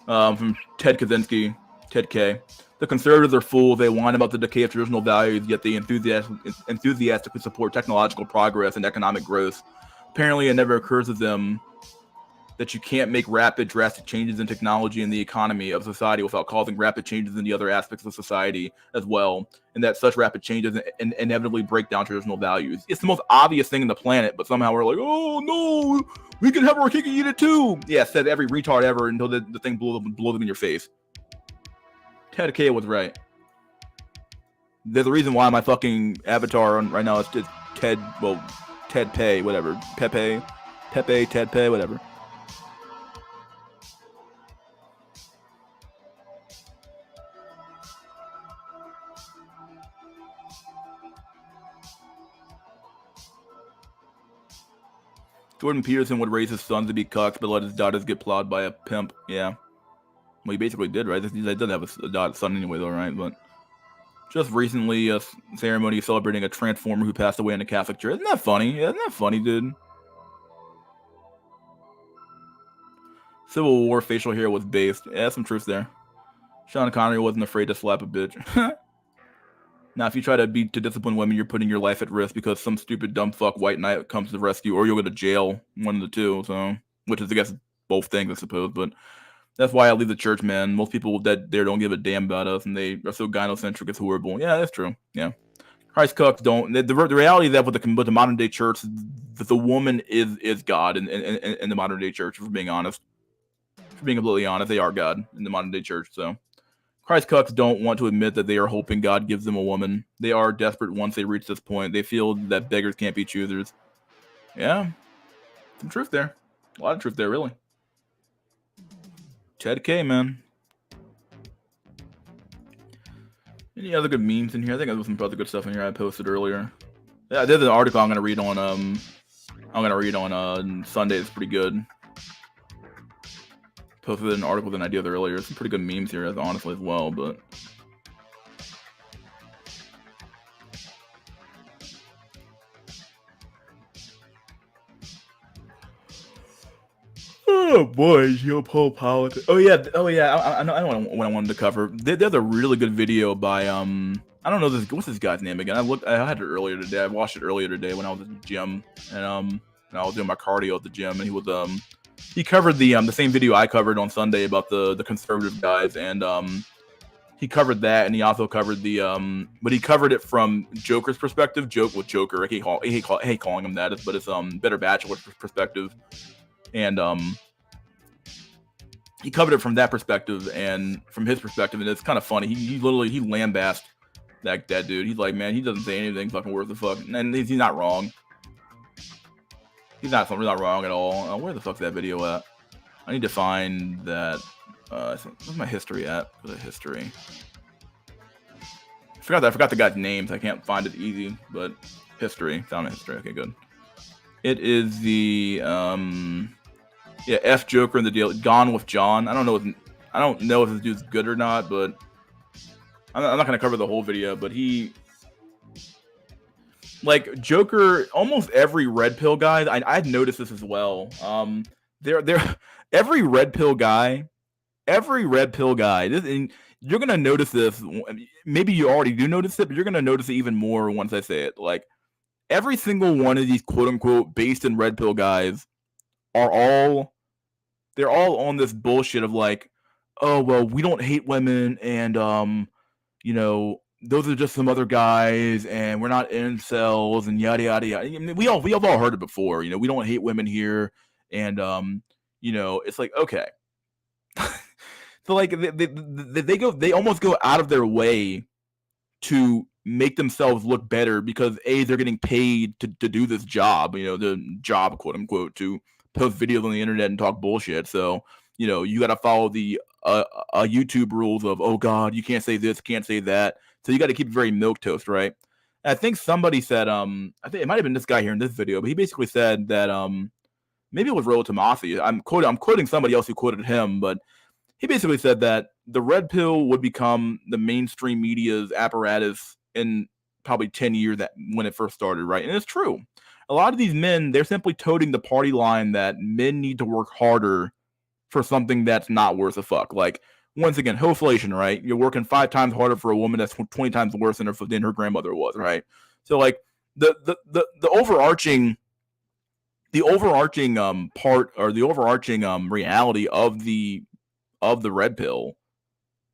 From Ted Kaczynski, Ted K. The conservatives are fools. They whine about the decay of traditional values, yet they enthusiastically support technological progress and economic growth. Apparently, it never occurs to them that you can't make rapid, drastic changes in technology and the economy of society without causing rapid changes in the other aspects of society as well, and that such rapid changes inevitably break down traditional values. It's the most obvious thing in the planet, but somehow we're like, oh no, we can have our cake and eat it too. Yeah, said every retard ever until the thing blows up in your face. Ted K was right. There's a reason why my fucking avatar right now is just Ted Pay, whatever. Pepe, Ted Pay, whatever. Jordan Peterson would raise his sons to be cucks, but let his daughters get plowed by a pimp. Yeah. Well, he basically did, right? He doesn't have a son anyway, though, right? But just recently, a ceremony celebrating a transformer who passed away in the Catholic Church. Isn't that funny? Yeah, isn't that funny, dude? Civil War facial hair was based. Yeah, some truth there. Sean Connery wasn't afraid to slap a bitch. Now, if you try to discipline women, you're putting your life at risk because some stupid dumb fuck white knight comes to the rescue, or you'll go to jail. One of the two. So, which is, I guess, both things, I suppose. But that's why I leave the church, man. Most people that there don't give a damn about us, and they are so gynocentric. It's horrible. Yeah, that's true. Yeah, Christ cucks don't. The reality is that with the modern day church, the woman is God in the modern day church. If we're being honest, if we're being completely honest, they are God in the modern day church. So. Christ cucks don't want to admit that they are hoping God gives them a woman. They are desperate once they reach this point. They feel that beggars can't be choosers. Yeah. Some truth there. A lot of truth there, really. Ted K, man. Any other good memes in here? I think there's some other good stuff in here I posted earlier. Yeah, there's an article I'm gonna read on Sunday. It's pretty good. Posted an article than I did earlier. Some pretty good memes here, honestly, as well. But Oh boy, geopolitics. Oh yeah, I know what I wanted to cover. There's a really good video by I don't know what's this guy's name again. I had it earlier today. I watched it earlier today when I was at the gym, and I was doing my cardio at the gym, and he covered the same video I covered on Sunday about the conservative guys, and he covered that, and he also covered but he covered it from Joker's perspective. Joker. I hate calling him that, but it's Better Bachelor's perspective, and he covered it from that perspective and from his perspective, and it's kind of funny. He literally lambasted that dude. He's like, man, he doesn't say anything fucking worth the fuck, and he's not wrong. He's not wrong at all. Where the fuck's that video at? I need to find that. Where's my history at? The history. I forgot the guy's names. I can't find it easy, but history. Found a history. Okay, good. It is the F Joker in the deal. Gone with John. I don't know if this dude's good or not, but I'm not gonna cover the whole video. But like Joker, almost every red pill guy. I'd noticed this as well. Every red pill guy. And you're gonna notice this. Maybe you already do notice it, but you're gonna notice it even more once I say it. Like every single one of these quote unquote based in red pill guys they're all on this bullshit of like, oh well, we don't hate women, and those are just some other guys, and we're not incels, and yada yada yada. I mean, we have all heard it before. We don't hate women here, and it's like, okay. So like they almost go out of their way to make themselves look better because they're getting paid to do this job, the job, quote unquote, to post videos on the internet and talk bullshit. So you got to follow the YouTube rules of, oh god, you can't say this, can't say that. So you got to keep it very milquetoast, right? And I think somebody said I think it might have been this guy here in this video, but he basically said that maybe it was Rolo Tomasi. I'm quoting somebody else who quoted him, but he basically said that the red pill would become the mainstream media's apparatus in probably 10 years when it first started, right? And it's true. A lot of these men, they're simply toting the party line that men need to work harder for something that's not worth a fuck. Like, once again, hoflation, right? You're working 5 times harder for a woman that's 20 times worse than her grandmother was, right? So, like, the overarching part, or the overarching reality of the red pill,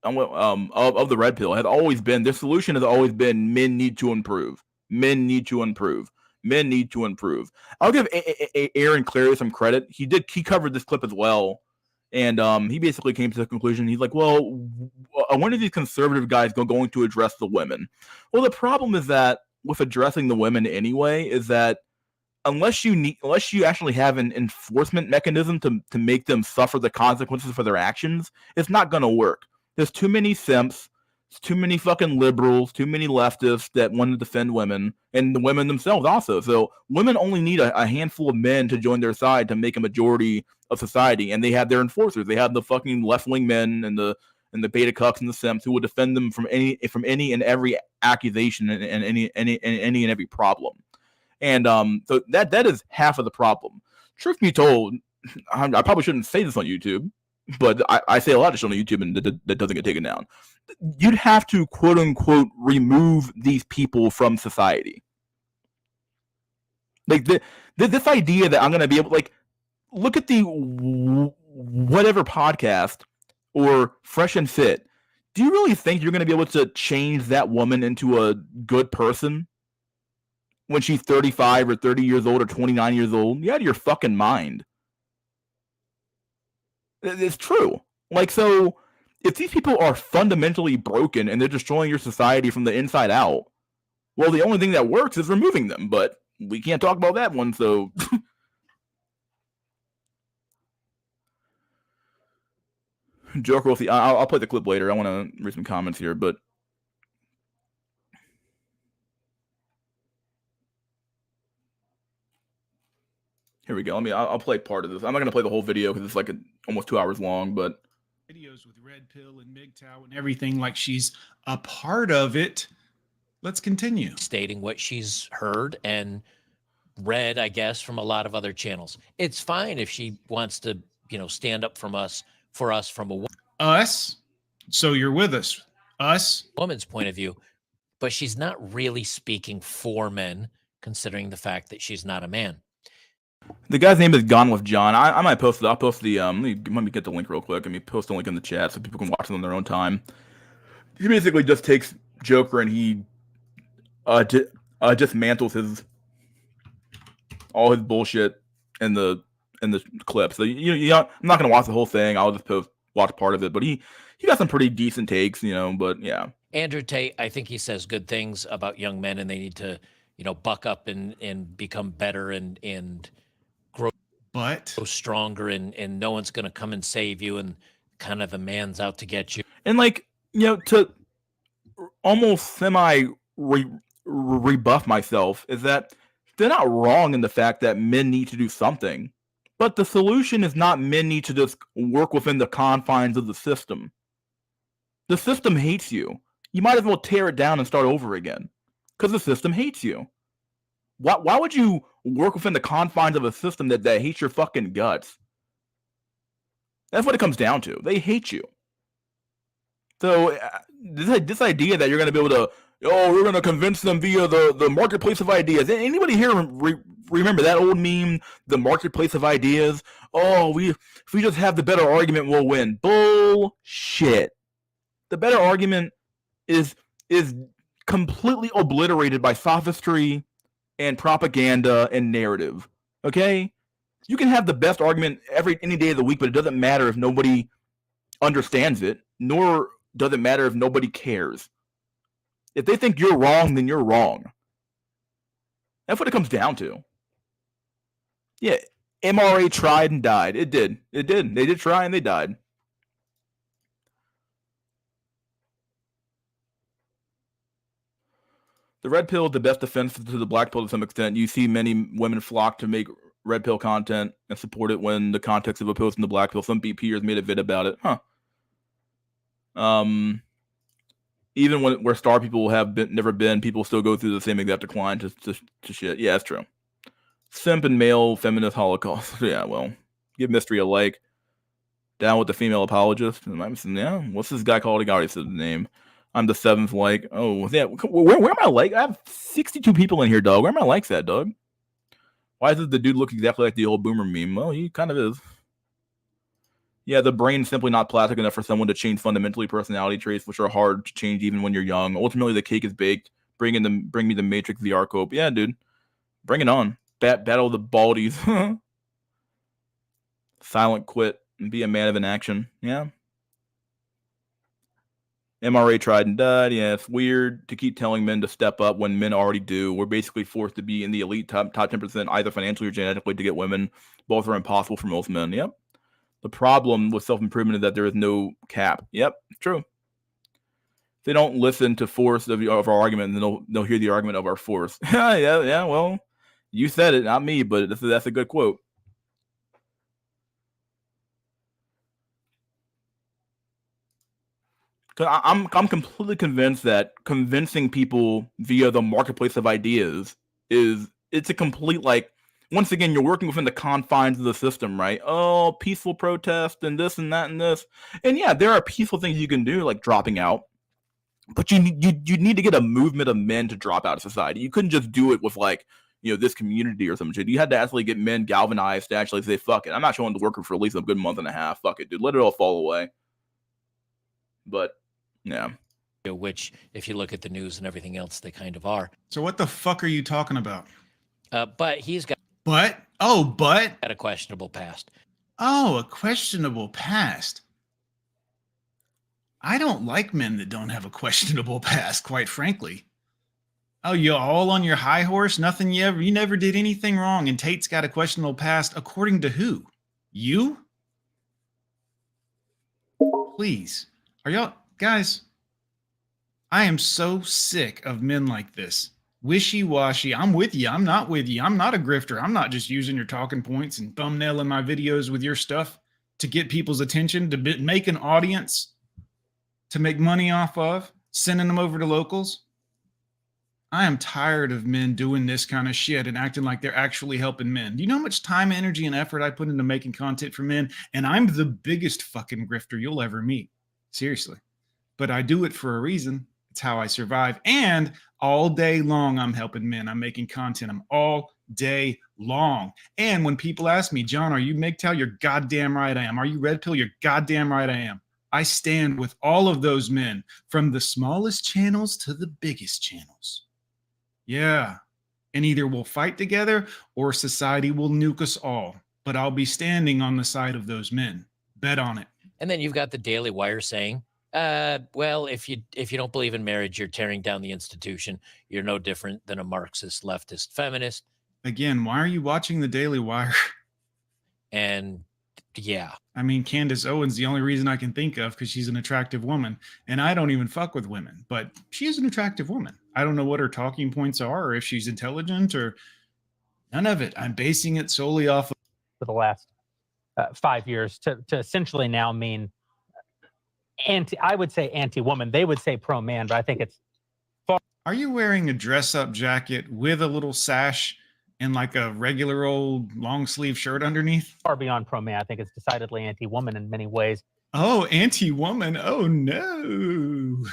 of the red pill, had always been, their solution has always been, men need to improve. Men need to improve. Men need to improve. I'll give Aaron Clary some credit. He covered this clip as well, and he basically came to the conclusion. He's like, well, when are these conservative guys going to address the women? Well, the problem is that with addressing the women anyway, is that unless you actually have an enforcement mechanism to make them suffer the consequences for their actions, it's not going to work. There's too many simps, too many fucking liberals, too many leftists that want to defend women, and the women themselves also. So women only need a handful of men to join their side to make a majority of society, and they have their enforcers. They have the fucking left-wing men and the beta cucks and the simps who will defend them from any and every accusation and any and every problem. And so that is half of the problem. Truth be told, I probably shouldn't say this on YouTube, but I say a lot of shit on YouTube and that doesn't get taken down. You'd have to, quote unquote, remove these people from society. Like this idea that I'm going to be able, like, look at the whatever podcast or Fresh and Fit. Do you really think you're going to be able to change that woman into a good person when she's 35 or 30 years old or 29 years old? You're out of your fucking mind. It's true. Like, so if these people are fundamentally broken and they're destroying your society from the inside out, well, the only thing that works is removing them. But we can't talk about that one, so... Joker will see. I'll play the clip later. I want to read some comments here, but... Here we go. I'll play part of this. I'm not going to play the whole video because it's like almost 2 hours long, but... Videos with Red Pill and MGTOW and everything, like she's a part of it. Let's continue. Stating what she's heard and read, I guess, from a lot of other channels. It's fine if she wants to stand up for us from a Us? So you're with us. Us? woman's point of view, but she's not really speaking for men, considering the fact that she's not a man. The guy's name is Gone with John. I might post it. I'll post the let me get the link real quick. Let me post the link in the chat so people can watch it on their own time. He basically just takes Joker and he dismantles all his bullshit in the clip. So I'm not gonna watch the whole thing. I'll just watch part of it. But he got some pretty decent takes, But yeah, Andrew Tate, I think he says good things about young men, and they need to buck up and become better and grow stronger, and no one's gonna come and save you, and kind of the man's out to get you. And to almost semi rebuff myself is that they're not wrong in the fact that men need to do something, but the solution is not men need to just work within the confines of the system. The system hates you. You might as well tear it down and start over again, because the system hates you. Why would you work within the confines of a system that hates your fucking guts? That's what it comes down to. They hate you. So this idea that you're going to be able to, we're going to convince them via the marketplace of ideas. Anybody here remember that old meme, the marketplace of ideas? If we just have the better argument, we'll win. Bullshit. The better argument is completely obliterated by sophistry and propaganda and narrative. Okay? You can have the best argument any day of the week, but it doesn't matter if nobody understands it, nor does it matter if nobody cares. If they think you're wrong, then you're wrong. That's what it comes down to. Yeah, MRA tried and died. It did. They did try and they died. The red pill is the best defense to the black pill to some extent. You see many women flock to make red pill content and support it when the context of opposing the black pill. Some BPers made a vid about it. Even where star people have never been, people still go through the same exact decline to shit. Yeah, that's true. Simp and male feminist holocaust. Yeah, well, give Mystery a like. Down with the female apologist. Yeah, what's this guy called? I already said the name. I'm the 7th like. Oh, yeah. Where am I like? I have 62 people in here, dog. Where am I likes at, dog? Why does the dude look exactly like the old boomer meme? Well, he kind of is. Yeah, the brain's simply not plastic enough for someone to change fundamentally personality traits, which are hard to change even when you're young. Ultimately, the cake is baked. Bring me the Matrix VR cope. Yeah, dude. Bring it on. Battle the baldies. Silent quit and be a man of inaction. Yeah. MRA tried and died. Yeah, it's weird to keep telling men to step up when men already do. We're basically forced to be in the elite top 10%, either financially or genetically, to get women. Both are impossible for most men. Yep. The problem with self-improvement is that there is no cap. Yep, true. They don't listen to force of our argument, and then they'll hear the argument of our force. yeah. Well, you said it, not me, but that's a good quote. I'm completely convinced that convincing people via the marketplace of ideas it's a complete, once again, you're working within the confines of the system, right? Oh, peaceful protest and this and that and this. And yeah, there are peaceful things you can do, like dropping out. But you need to get a movement of men to drop out of society. You couldn't just do it with this community or some shit. You had to actually get men galvanized to actually say, fuck it. I'm not showing the worker for at least a good month and a half. Fuck it, dude. Let it all fall away. But yeah. Which, if you look at the news and everything else, they kind of are. So what the fuck are you talking about? But he's got a questionable past. Oh, a questionable past. I don't like men that don't have a questionable past, quite frankly. Oh, you're all on your high horse? Nothing you never did anything wrong, and Tate's got a questionable past according to who? You? Please. Are y'all guys? I am so sick of men like this. Wishy-washy. I'm with you. I'm not with you. I'm not a grifter. I'm not just using your talking points and thumbnailing my videos with your stuff to get people's attention, to make an audience, to make money off of, sending them over to locals. I am tired of men doing this kind of shit and acting like they're actually helping men. Do you know how much time, energy, and effort I put into making content for men? And I'm the biggest fucking grifter you'll ever meet. Seriously. But I do it for a reason. It's how I survive. And all day long, I'm helping men. I'm making content. I'm all day long. And when people ask me, John, are you MGTOW? You're goddamn right I am. Are you Red Pill? You're goddamn right I am. I stand with all of those men, from the smallest channels to the biggest channels. Yeah. And either we'll fight together or society will nuke us all. But I'll be standing on the side of those men. Bet on it. And then you've got the Daily Wire saying, well, if you don't believe in marriage, you're tearing down the institution. You're no different than a Marxist, leftist, feminist. Again, why are you watching the Daily Wire? And yeah. I mean, Candace Owens, the only reason I can think of, because she's an attractive woman. And I don't even fuck with women, but she is an attractive woman. I don't know what her talking points are, or if she's intelligent, or none of it. I'm basing it solely off of for the last 5 years to essentially now mean I would say anti-woman. They would say pro-man, but I think it's far. Are you wearing a dress-up jacket with a little sash and like a regular old long sleeve shirt underneath? Far beyond pro-man. I think it's decidedly anti-woman in many ways. Oh, anti-woman. Oh, no.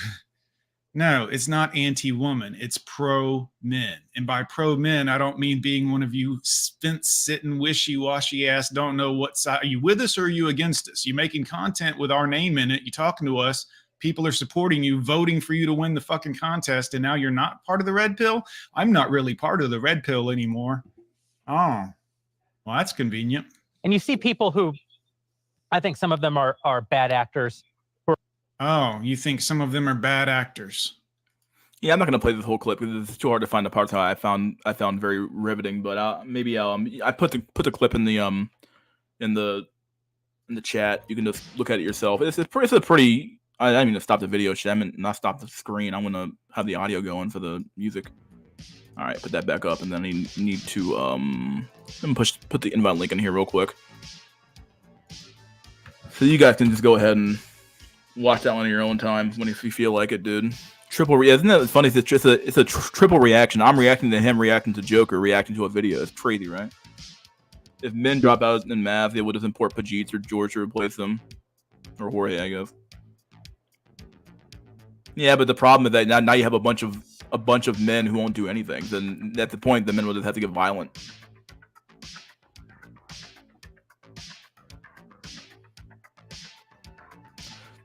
No, it's not anti-woman. It's pro-men. And by pro-men, I don't mean being one of you fence-sitting, wishy-washy ass, don't know what side. Are you with us or are you against us? You making content with our name in it. You talking to us. People are supporting you, voting for you to win the fucking contest. And now you're not part of the red pill? I'm not really part of the red pill anymore. Oh, well, that's convenient. And you see people who, I think some of them are bad actors. Oh, you think some of them are bad actors? Yeah, I'm not gonna play this whole clip because it's too hard to find the parts that I found very riveting. But maybe I put the clip in the chat. You can just look at it yourself. It's a pretty. I didn't mean to stop the video. I mean not stop the screen. I'm gonna have the audio going for the music. All right, put that back up, and then I need to let me put the invite link in here real quick, so you guys can just go ahead and watch that one in your own time if you feel like it, dude. Isn't that funny? It's a triple reaction. I'm reacting to him, reacting to Joker, reacting to a video. It's crazy, right? If men drop out in math, they would just import Pajit or George to replace them, or Jorge, I guess. Yeah, but the problem is that now you have a bunch of men who won't do anything. Then at the point, the men will just have to get violent.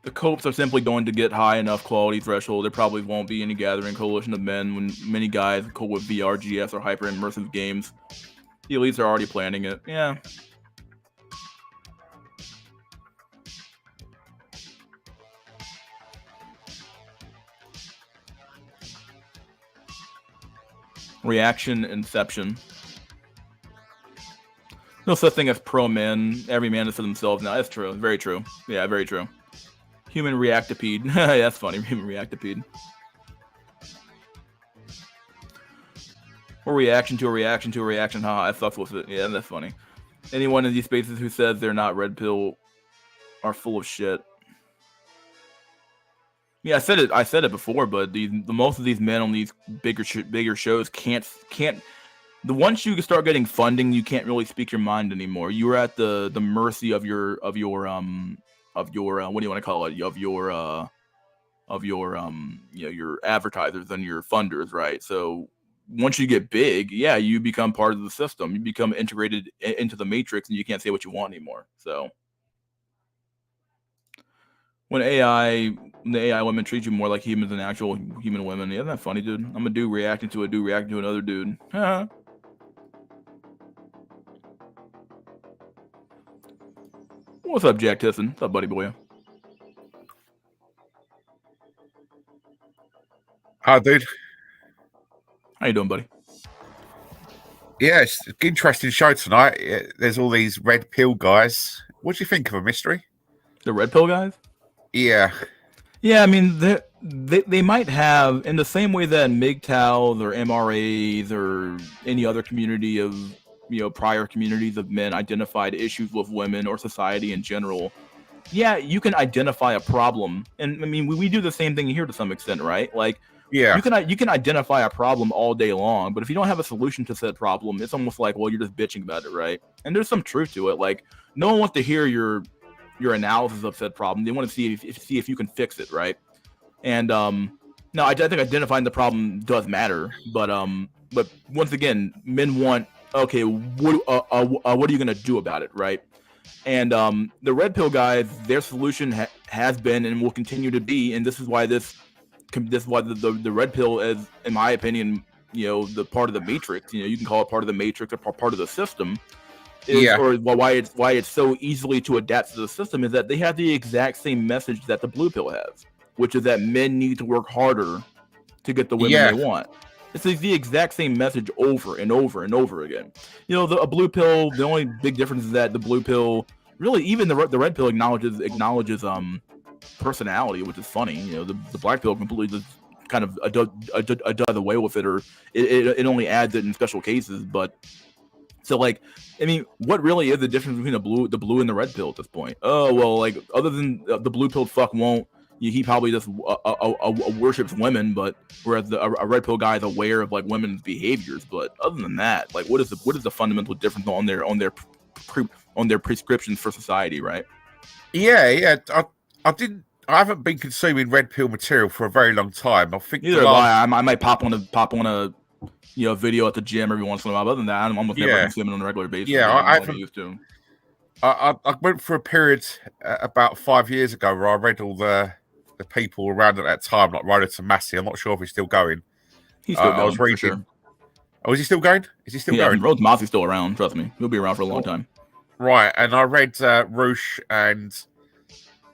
The copes are simply going to get high enough quality threshold. There probably won't be any gathering coalition of men when many guys cope with VR, GS, or hyper immersive games. The elites are already planning it. Yeah. Reaction inception. No such thing as pro men. Every man is for themselves now. That's true. Very true. Yeah, very true. Human reactipede. That's funny. Human reactipede. Or reaction to a reaction to a reaction. Haha, I fucked with it. Yeah, that's funny. Anyone in these spaces who says they're not red pill are full of shit. Yeah, I said it before, but the most of these men on these bigger shows can't. Once you start getting funding, you can't really speak your mind anymore. You're at the mercy of your what do you want to call it? Your advertisers and your funders, right? So once you get big, yeah, you become part of the system. You become integrated into the matrix, and you can't say what you want anymore. So when the AI women treat you more like humans than actual human women, isn't that funny, dude? I'm a dude reacting to a dude reacting to another dude. What's up, Jack Tisson? What's up, buddy boy? Hi, dude. How you doing, buddy? Yeah, it's an interesting show tonight. There's all these red pill guys. What do you think of a mystery? The red pill guys? Yeah. Yeah, I mean, they might have, in the same way that MGTOWs or MRAs or any other community of, prior communities of men identified issues with women or society in general. Yeah, you can identify a problem. And I mean, we do the same thing here to some extent, right? Like, you can identify a problem all day long, but if you don't have a solution to said problem, it's almost like, well, you're just bitching about it, right? And there's some truth to it. Like, no one wants to hear your analysis of said problem. They want to see if you can fix it, right? And no, I think identifying the problem does matter, but once again, men want, okay, what are you gonna do about it, right? And the red pill guys, their solution has been and will continue to be, and this is why the red pill is, in my opinion, the part of the matrix. You can call it part of the matrix or part of the system. Or why it's so easily to adapt to the system is that they have the exact same message that the blue pill has, which is that men need to work harder to get the women they want. It's the exact same message over and over and over again. A blue pill, the only big difference is that the blue pill, really, even the red pill acknowledges personality, which is funny. The black pill completely just kind of does away with it, or it only adds it in special cases. But so, like, I mean, what really is the difference between the blue and the red pill at this point? Oh, well, like, other than the blue pilled fuck won't. He probably just worships women, but whereas a red pill guy is aware of like women's behaviors. But other than that, like, what is the fundamental difference on their prescriptions for society, right? Yeah. I haven't been consuming red pill material for a very long time. I think neither have I. I might pop on a video at the gym every once in a while. But other than that, I'm almost never consuming on a regular basis. Yeah, I used to. I went through a period about 5 years ago where I read all the people around at that time, like Rhoda Tomasi. I'm not sure if he's still going. He's still going. I was reading. For sure. Oh, is he still going? Is he still going? Rhoda Tomasi's still around. Trust me, he'll be around for a long time. Right, and I read Roosh, and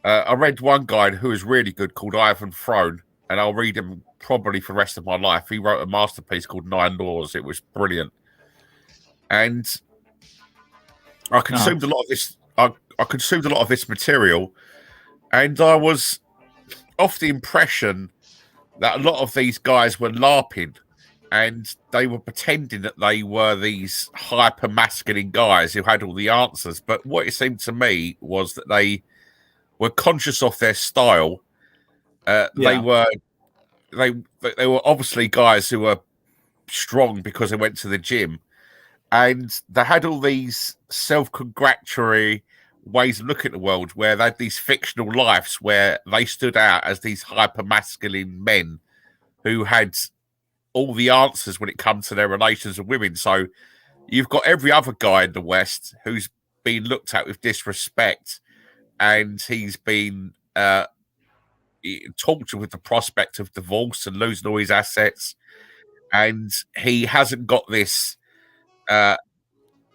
I read one guy who is really good called Ivan Throne, and I'll read him probably for the rest of my life. He wrote a masterpiece called 9 Laws. It was brilliant, and I consumed a lot of this. I consumed a lot of this material, and I was off the impression that a lot of these guys were LARPing, and they were pretending that they were these hyper masculine guys who had all the answers. But what it seemed to me was that they were conscious of their style. They were obviously guys who were strong because they went to the gym, and they had all these self-congratulatory ways of looking at the world where they had these fictional lives where they stood out as these hyper masculine men who had all the answers when it comes to their relations with women. So you've got every other guy in the West who's been looked at with disrespect, and he's been tortured with the prospect of divorce and losing all his assets, and he hasn't got this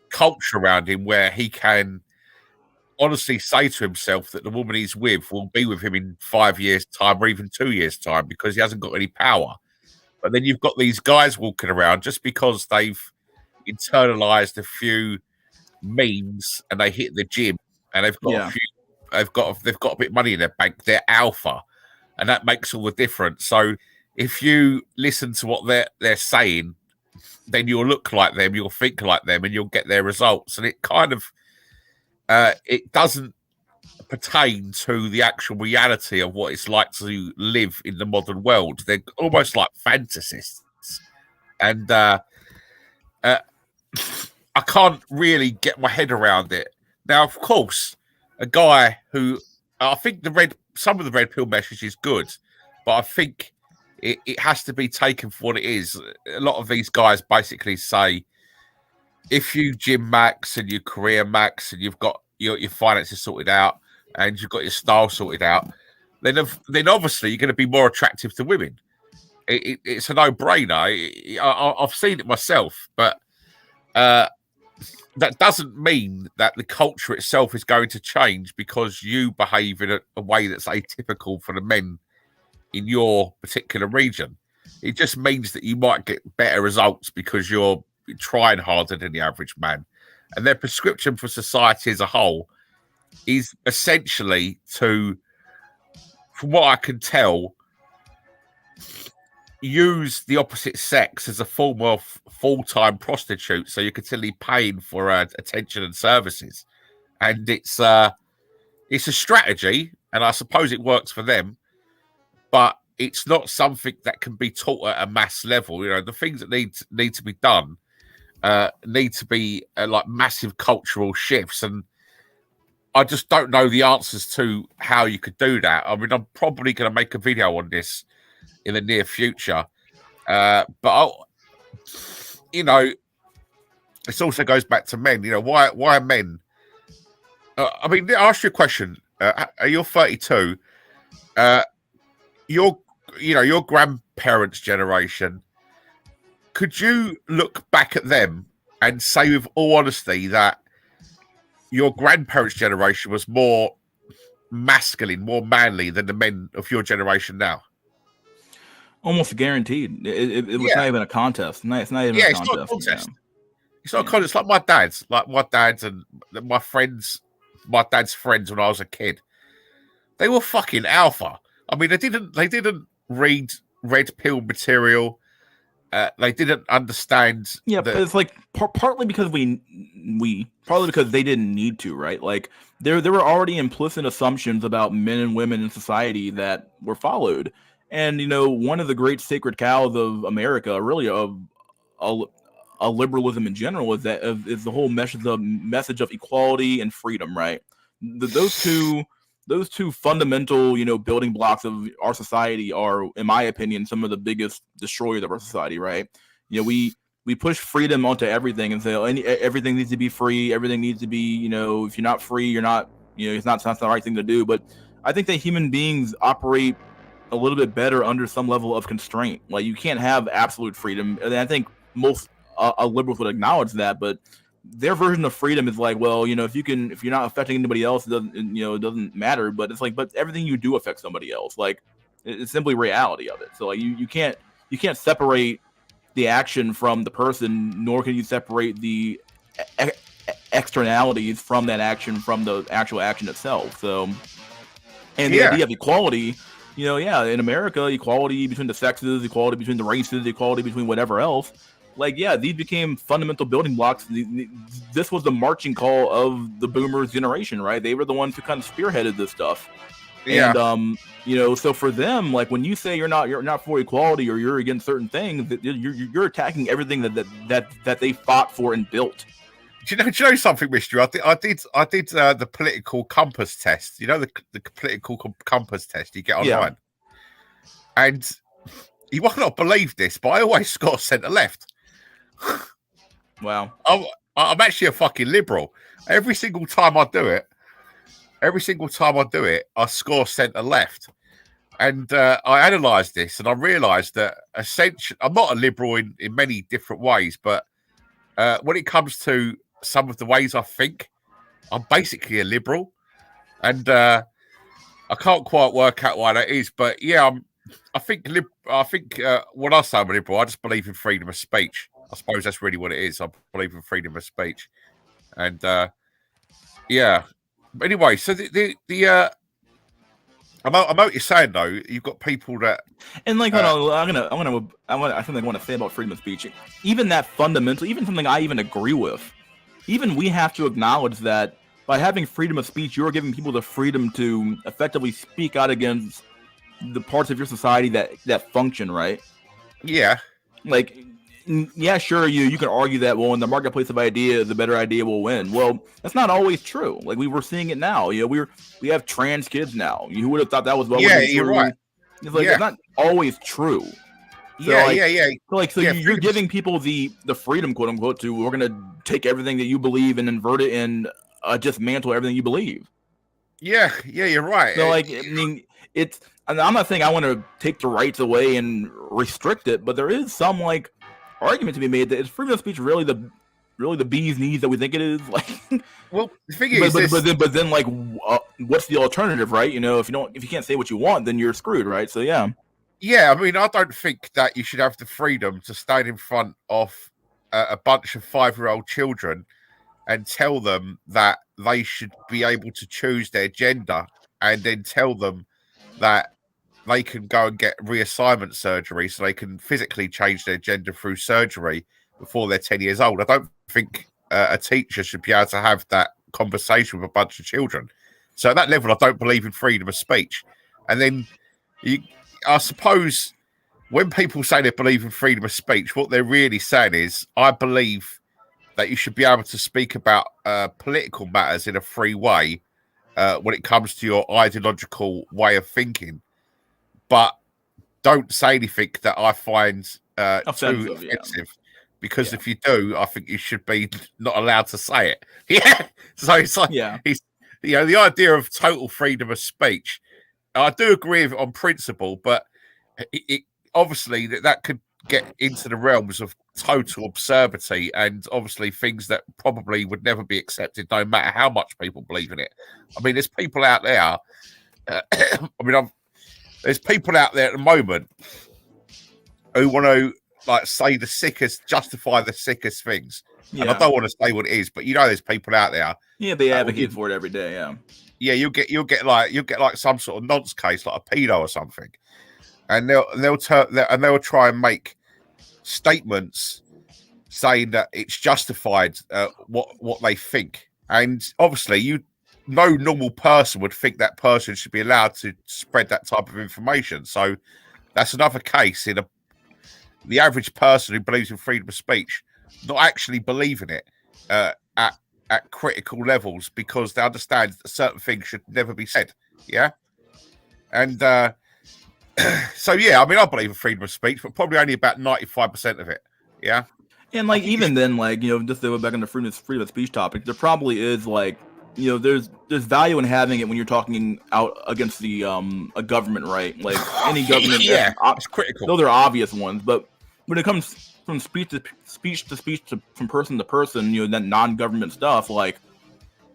culture around him where he can honestly say to himself that the woman he's with will be with him in 5 years' time or even 2 years' time, because he hasn't got any power. But then you've got these guys walking around just because they've internalized a few memes and they hit the gym and they've got they've got a bit of money in their bank. They're alpha, and that makes all the difference. So if you listen to what they're saying, then you'll look like them, you'll think like them, and you'll get their results. And it kind of it doesn't pertain to the actual reality of what it's like to live in the modern world. They're almost like fantasists, and I can't really get my head around it. Now, of course, a guy who I think some of the red pill message is good, but I think it has to be taken for what it is. A lot of these guys basically say, if you gym max and your career max and you've got your finances sorted out and you've got your style sorted out, then obviously you're going to be more attractive to women. It's a no-brainer. I've seen it myself, but that doesn't mean that the culture itself is going to change because you behave in a way that's atypical for the men in your particular region. It just means that you might get better results because you're trying harder than the average man. And their prescription for society as a whole is essentially to, from what I can tell, use the opposite sex as a form of full-time prostitute, so you're continually paying for attention and services. And it's a strategy, and I suppose it works for them, but it's not something that can be taught at a mass level. You know, the things that need to be done need to be like massive cultural shifts, and I just don't know the answers to how you could do that. I mean, I'm probably going to make a video on this in the near future, but you know, this also goes back to men. You know, why are men? I mean, I'll ask you a question. You're 32. Your grandparents' generation. Could you look back at them and say, with all honesty, that your grandparents' generation was more masculine, more manly than the men of your generation now? Almost guaranteed. It was not even a contest. It's not even a contest. It's not a contest. It's not a contest. Like my dad's and my dad's friends when I was a kid. They were fucking alpha. I mean, they didn't read red pill material. They didn't understand. Yeah, but it's like partly because partly because they didn't need to, right? Like there were already implicit assumptions about men and women in society that were followed. And one of the great sacred cows of America, really of liberalism in general, is the whole message of equality and freedom, right? Those two fundamental, building blocks of our society are, in my opinion, some of the biggest destroyers of our society, right? We push freedom onto everything and say everything needs to be free, everything needs to be, if you're not free, you're not, it's not the right thing to do. But I think that human beings operate a little bit better under some level of constraint. Like you can't have absolute freedom, and I think most liberals would acknowledge that. But their version of freedom is like, well, if you're not affecting anybody else, it doesn't matter. But it's like, but everything you do affects somebody else. Like it's simply reality of it. So like you can't separate the action from the person, nor can you separate the externalities from that action from the actual action itself. So, and the idea of equality, in America, equality between the sexes, equality between the races, equality between whatever else. Like, these became fundamental building blocks. This was the marching call of the boomers generation, right? They were the ones who kind of spearheaded this stuff. Yeah. And, so for them, like when you say you're not for equality or you're against certain things, you're attacking everything that they fought for and built. Do you know something, Mystery? I did the political compass test. The political compass test you get online. And you might not believe this, but I always score centre left. Wow. I'm actually a fucking liberal. Every single time I do it, I score centre left. And I analysed this and I realised that essentially I'm not a liberal in many different ways, but when it comes to some of the ways I think, I'm basically a liberal. And I can't quite work out why that is, but I think when I say I'm a liberal, I just believe in freedom of speech. I suppose that's really what it is. I believe in freedom of speech, and But anyway, so I know what you're saying though. You've got people that, and like, I think I want to say about freedom of speech. Even that fundamental, even something I even agree with. Even we have to acknowledge that by having freedom of speech, you're giving people the freedom to effectively speak out against the parts of your society that function, right? Yeah. Like, sure, you can argue that, well, in the marketplace of ideas, the better idea will win. Well, that's not always true. Like, we're seeing it now. We have trans kids now. Who would have thought that was true? You're right. It's like, it's not always true. So you're giving people the freedom, quote unquote, to, we're gonna take everything that you believe and invert it and dismantle everything you believe. Yeah, you're right. So like, I mean, I'm not saying I want to take the rights away and restrict it, but there is some like argument to be made that is freedom of speech really the bee's knees that we think it is. Like, well, the thing is, but then like, what's the alternative, right? If you can't say what you want, then you're screwed, right? So yeah. Yeah, I mean, I don't think that you should have the freedom to stand in front of a bunch of 5-year-old children and tell them that they should be able to choose their gender, and then tell them that they can go and get reassignment surgery so they can physically change their gender through surgery before they're 10 years old. I don't think a teacher should be able to have that conversation with a bunch of children. So at that level, I don't believe in freedom of speech. And then I suppose when people say they believe in freedom of speech, what they're really saying is, I believe that you should be able to speak about political matters in a free way when it comes to your ideological way of thinking, but don't say anything that I find too offensive. Because if you do, I think you should be not allowed to say it. Yeah. So it's like, it's, you know, the idea of total freedom of speech, I do agree with it on principle, but it obviously that could get into the realms of total absurdity and obviously things that probably would never be accepted, no matter how much people believe in it. I mean, there's people out there. There's people out there at the moment who want to like say the sickest, justify the sickest things. Yeah. And I don't want to say what it is, but you know, there's people out there. Yeah, they advocate for it every day. Yeah. Yeah, you'll get like some sort of nonce case, like a pedo or something, and they'll try and make statements saying that it's justified what they think, and obviously no normal person would think that person should be allowed to spread that type of information. So that's another case in the average person who believes in freedom of speech not actually believing it at critical levels because they understand that certain things should never be said. Yeah. And so, yeah, I mean, I believe in freedom of speech, but probably only about 95% of it. Yeah. And like, even then, like, you know, just to go back on the freedom of speech topic, there probably is like, you know, there's value in having it when you're talking out against the a government, right? Like any government, it's critical. Those are obvious ones, but when it comes from speech from person to person, you know, that non-government stuff, like,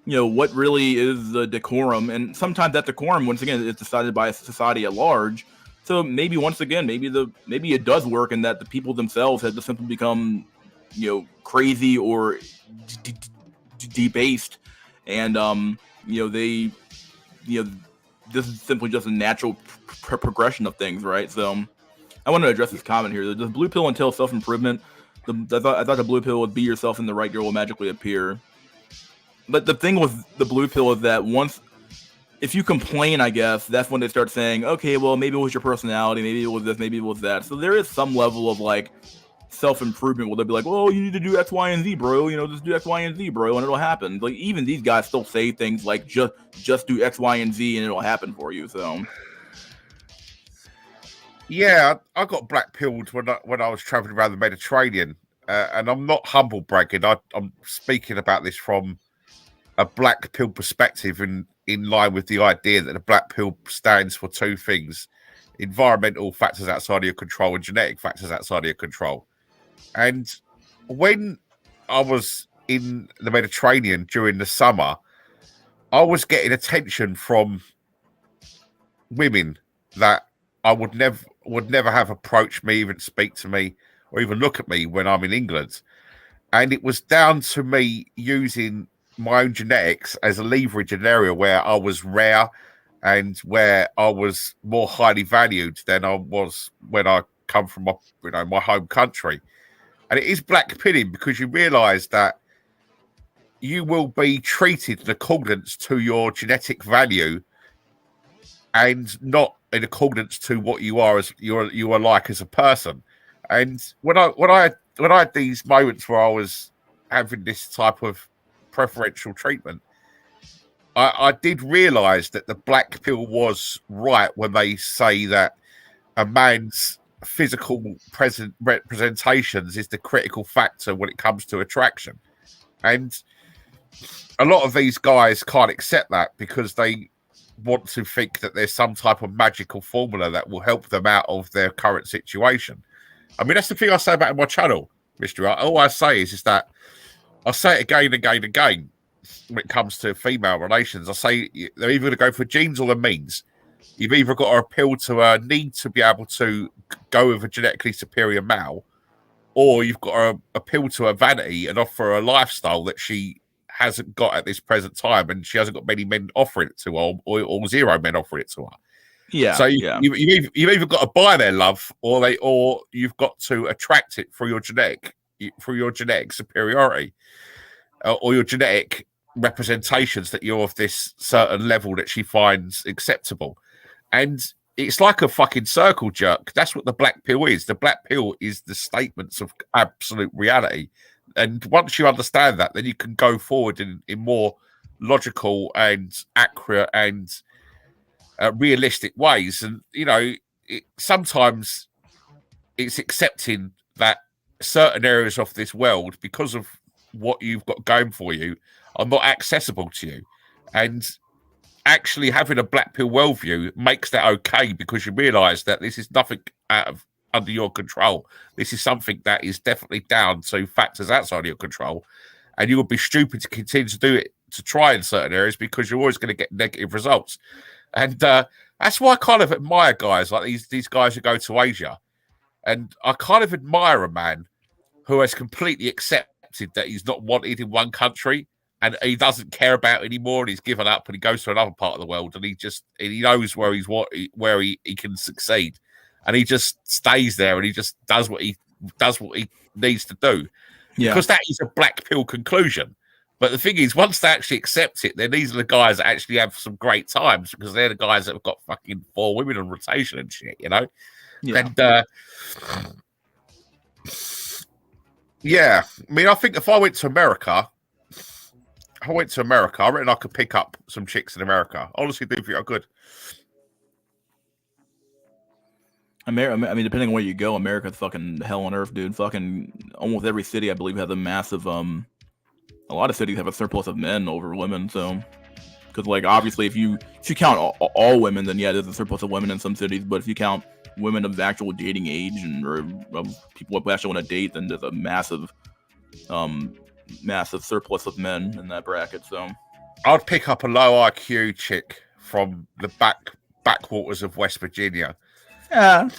you know, what really is the decorum? And sometimes that decorum, once again, is decided by society at large. So maybe once again, maybe it does work in that the people themselves have just simply become, you know, crazy or debased. And you know, this is simply just a natural progression of things, right? So I want to address this comment here. The blue pill entails self-improvement. I thought the blue pill would be yourself and the right girl will magically appear. But the thing with the blue pill is that if you complain, I guess, that's when they start saying, okay, well, maybe it was your personality, maybe it was this, maybe it was that. So there is some level of like self-improvement where they'll be like, oh, you need to do X, Y, and Z, bro. You know, just do X, Y, and Z, bro, and it'll happen. Like even these guys still say things like just do X, Y, and Z, and it'll happen for you. So yeah, I got black pilled when I was traveling around the Mediterranean, and I'm not humble bragging. I'm speaking about this from a black pill perspective, in line with the idea that the black pill stands for two things: environmental factors outside of your control and genetic factors outside of your control. And when I was in the Mediterranean during the summer, I was getting attention from women that I would never have approached me, even speak to me, or even look at me when I'm in England. And it was down to me using my own genetics as a leverage in an area where I was rare and where I was more highly valued than I was when I come from my home country. And it is black pilling because you realise that you will be treated in accordance to your genetic value and not in accordance to what you are you are like as a person. And when I had these moments where I was having this type of preferential treatment, I did realise that the black pill was right when they say that a man's physical representations is the critical factor when it comes to attraction. And a lot of these guys can't accept that because they want to think that there's some type of magical formula that will help them out of their current situation. I mean, that's the thing I say about in my channel, Mr. Art. All I say is that I say it again and again and again when it comes to female relations. I say they're either going to go for genes or the means. You've either got to appeal to a need to be able to go with a genetically superior male, or you've got to appeal to her vanity and offer a lifestyle that she hasn't got at this present time, and she hasn't got many men offering it to her, or zero men offering it to her. Yeah. So you've either got to buy their love, or you've got to attract it through your genetic superiority, or your genetic representations that you're of this certain level that she finds acceptable. And it's like a fucking circle jerk. That's what the black pill is. The black pill is the statements of absolute reality. And once you understand that, then you can go forward in more logical and accurate and realistic ways. And, you know, sometimes it's accepting that certain areas of this world, because of what you've got going for you, are not accessible to you. And actually having a black pill worldview makes that okay, because you realize that this is nothing under your control. This is something that is definitely down to factors outside of your control, and you would be stupid to continue to do it, to try in certain areas, because you're always going to get negative results. And that's why I kind of admire guys like these guys who go to Asia, and I kind of admire a man who has completely accepted that he's not wanted in one country, and he doesn't care about it anymore, and he's given up, and he goes to another part of the world, and he knows where he can succeed, and he just stays there, and he just does what he needs to do, because that is a black pill conclusion. But the thing is, once they actually accept it, then these are the guys that actually have some great times, because they're the guys that have got fucking 4 women on rotation and shit, you know. And yeah, I mean, I think if I went to America, I reckon I could pick up some chicks in America. I honestly do think I could. I mean, depending on where you go, America's fucking hell on earth, dude. Fucking almost every city, I believe, has a massive a lot of cities have a surplus of men over women. So, because like obviously, if you count all women, then yeah, there's a surplus of women in some cities. But if you count women of actual dating age or people who actually want to date, then there's a massive surplus of men in that bracket. So I'd pick up a low IQ chick from the backwaters of West Virginia. Yeah.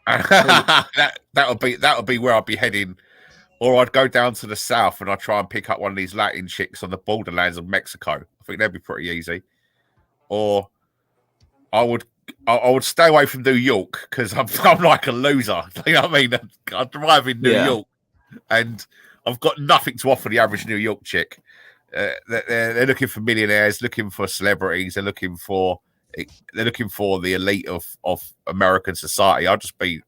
that would be where I'd be heading. Or I'd go down to the south and I'd try and pick up one of these Latin chicks on the borderlands of Mexico. I think that'd be pretty easy. Or I would stay away from New York, because I'm like a loser. You know what I mean? I drive in New York and I've got nothing to offer the average New York chick. They're looking for millionaires, looking for celebrities. They're looking for the elite of American society. I'll just be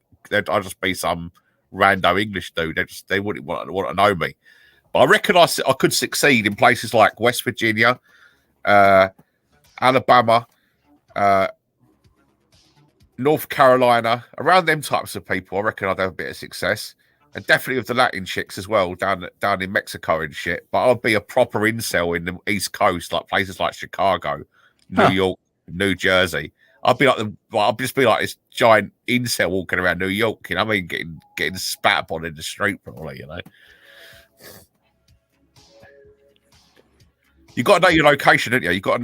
some rando English dude. They wouldn't want to know me. But I reckon I could succeed in places like West Virginia, Alabama, North Carolina, around them types of people. I reckon I'd have a bit of success. And definitely with the Latin chicks as well, down in Mexico and shit. But I'd be a proper incel in the East Coast, like places like Chicago, New York, New Jersey. I'd just be like this giant incel walking around New York, you know what I mean, getting spat upon in the street, probably, you know. You got to know your location, don't you? You got to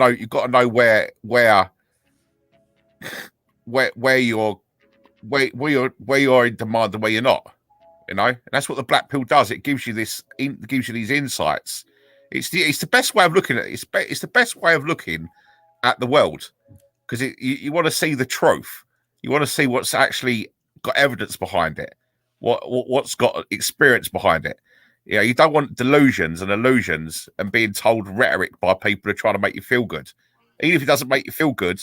know where you're in demand and where you're not. You know, and that's what the black pill does. It gives you these insights. It's the best way of looking at it. It's the best way of looking at the world, because you want to see the truth. You want to see what's actually got evidence behind it. What's got experience behind it. Yeah, you don't want delusions and illusions and being told rhetoric by people who are trying to make you feel good. Even if it doesn't make you feel good,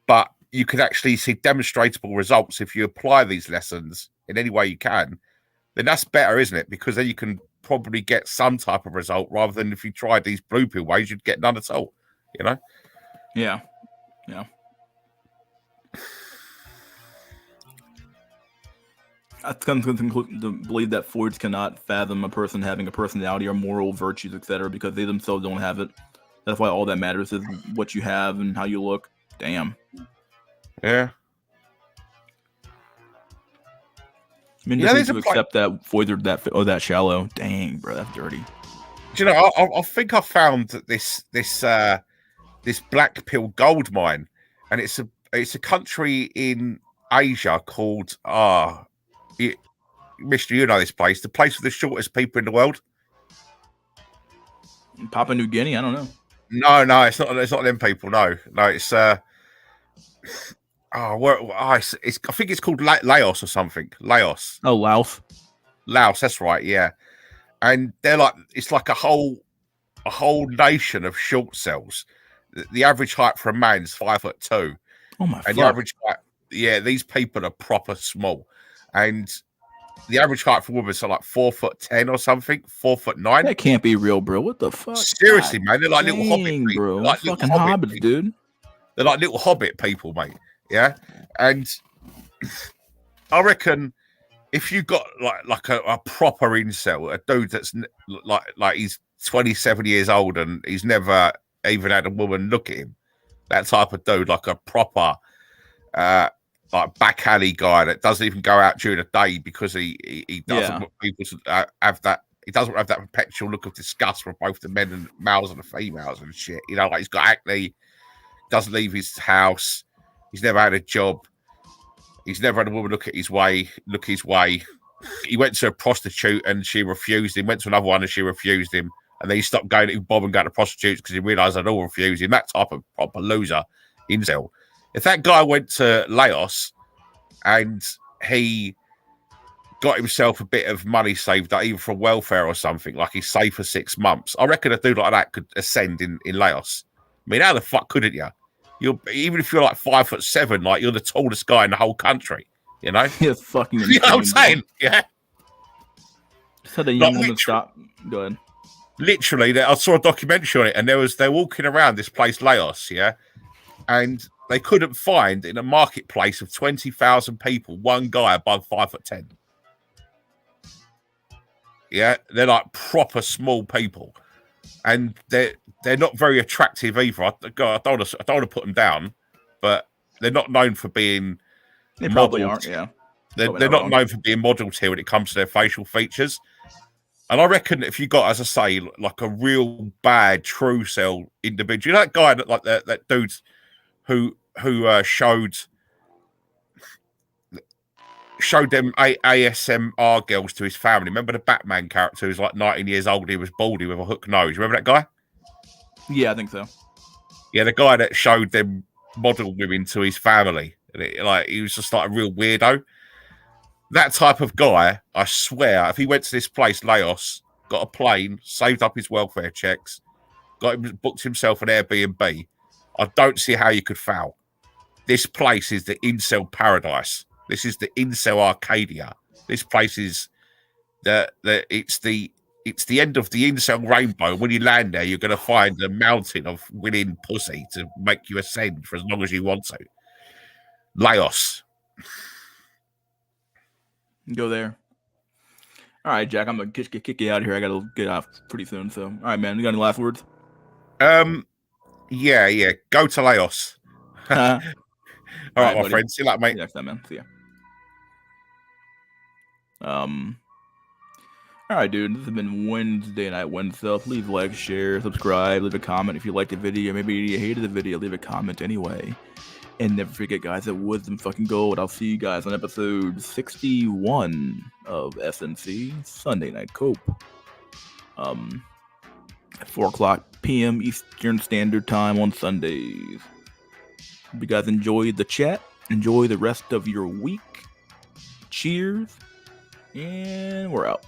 but you can actually see demonstrable results if you apply these lessons in any way you can. Then that's better, isn't it? Because then you can probably get some type of result, rather than if you tried these blue pill ways, you'd get none at all. You know? Yeah. I've come to believe that Fords cannot fathom a person having a personality or moral virtues, etc., because they themselves don't have it. That's why all that matters is what you have and how you look. Damn. Yeah. I mean, just need to accept that void or that shallow. Dang, bro, that's dirty. Do you know? I think I found this black pill gold mine, and it's a country in Asia called Mister, you know this place, the place with the shortest people in the world. Papua New Guinea? I don't know. No, it's not. It's not them people. No, it's I think it's called Laos or something. Laos. Oh, Laos. That's right. Yeah, and they're like, it's like a whole nation of short cells. The average height for a man is 5'2". Oh my And the fuck. average height, yeah, these people are proper small. And the average height for women is like 4'10" or something, 4'9". That can't be real, bro. What the fuck? Seriously, God man, they're like little hobbit dang, people. bro. They're like Fucking little hobbit hobbits, people. dude. They're like little hobbit people, mate. Yeah, and I reckon if you got like a proper incel, a dude that's like he's 27 years old and he's never even had a woman look at him, that type of dude, like a proper like back alley guy that doesn't even go out during the day because he doesn't want people to have that. He doesn't have that perpetual look of disgust for both the men and males and the females and shit. You know, like he's got acne, doesn't leave his house, he's never had a job, he's never had a woman look his way. He went to a prostitute and she refused him, went to another one and she refused him, and then he stopped going to Bob and going to prostitutes because he realised they'd all refused him. That type of proper loser, incel. If that guy went to Laos and he got himself a bit of money saved up, either from welfare or something, like he's safe for 6 months, I reckon a dude like that could ascend in Laos. I mean, how the fuck couldn't you? Even if you're like 5'7", like you're the tallest guy in the whole country, you know? You're fucking insane, you know what I'm saying? Yeah. Just had a young woman stop. Go ahead. Literally, I saw a documentary on it, and they're walking around this place, Laos, yeah, and they couldn't find in a marketplace of 20,000 people one guy above 5'10". Yeah, they're like proper small people, and they're not very attractive either. I don't want to put them down, but they're not known for being. They probably aren't. Yeah, they're not known for being models here when it comes to their facial features. And I reckon if you got, as I say, like a real bad true cell individual, you know that guy that like that dude who showed them ASMR girls to his family. Remember the Batman character who's like 19 years old? He was baldy with a hook nose. Remember that guy? Yeah, I think so. Yeah, the guy that showed them model women to his family. Like he was just like a real weirdo. That type of guy, I swear, if he went to this place, Laos, got a plane, saved up his welfare checks, booked himself an Airbnb, I don't see how you could foul. This place is the incel paradise. This is the incel Arcadia. This place is it's the end of the incel rainbow. When you land there, you're going to find a mountain of winning pussy to make you ascend for as long as you want to. Laos. Go there. All right, Jack, I'm gonna kick you out of here. I gotta get off pretty soon. So, all right, man. You got any last words? Yeah. Go to Laos. All right, my friend. See you later, mate. See you next time, man. See ya. All right, dude. This has been Wednesday Night WINsday. Please like, share, subscribe, leave a comment if you liked the video. Maybe you hated the video. Leave a comment anyway. And never forget, guys, that wisdom fucking gold. I'll see you guys on episode 61 of SNC Sunday Night Cope. At 4:00 p.m. Eastern Standard Time on Sundays. Hope you guys enjoyed the chat. Enjoy the rest of your week. Cheers. And we're out.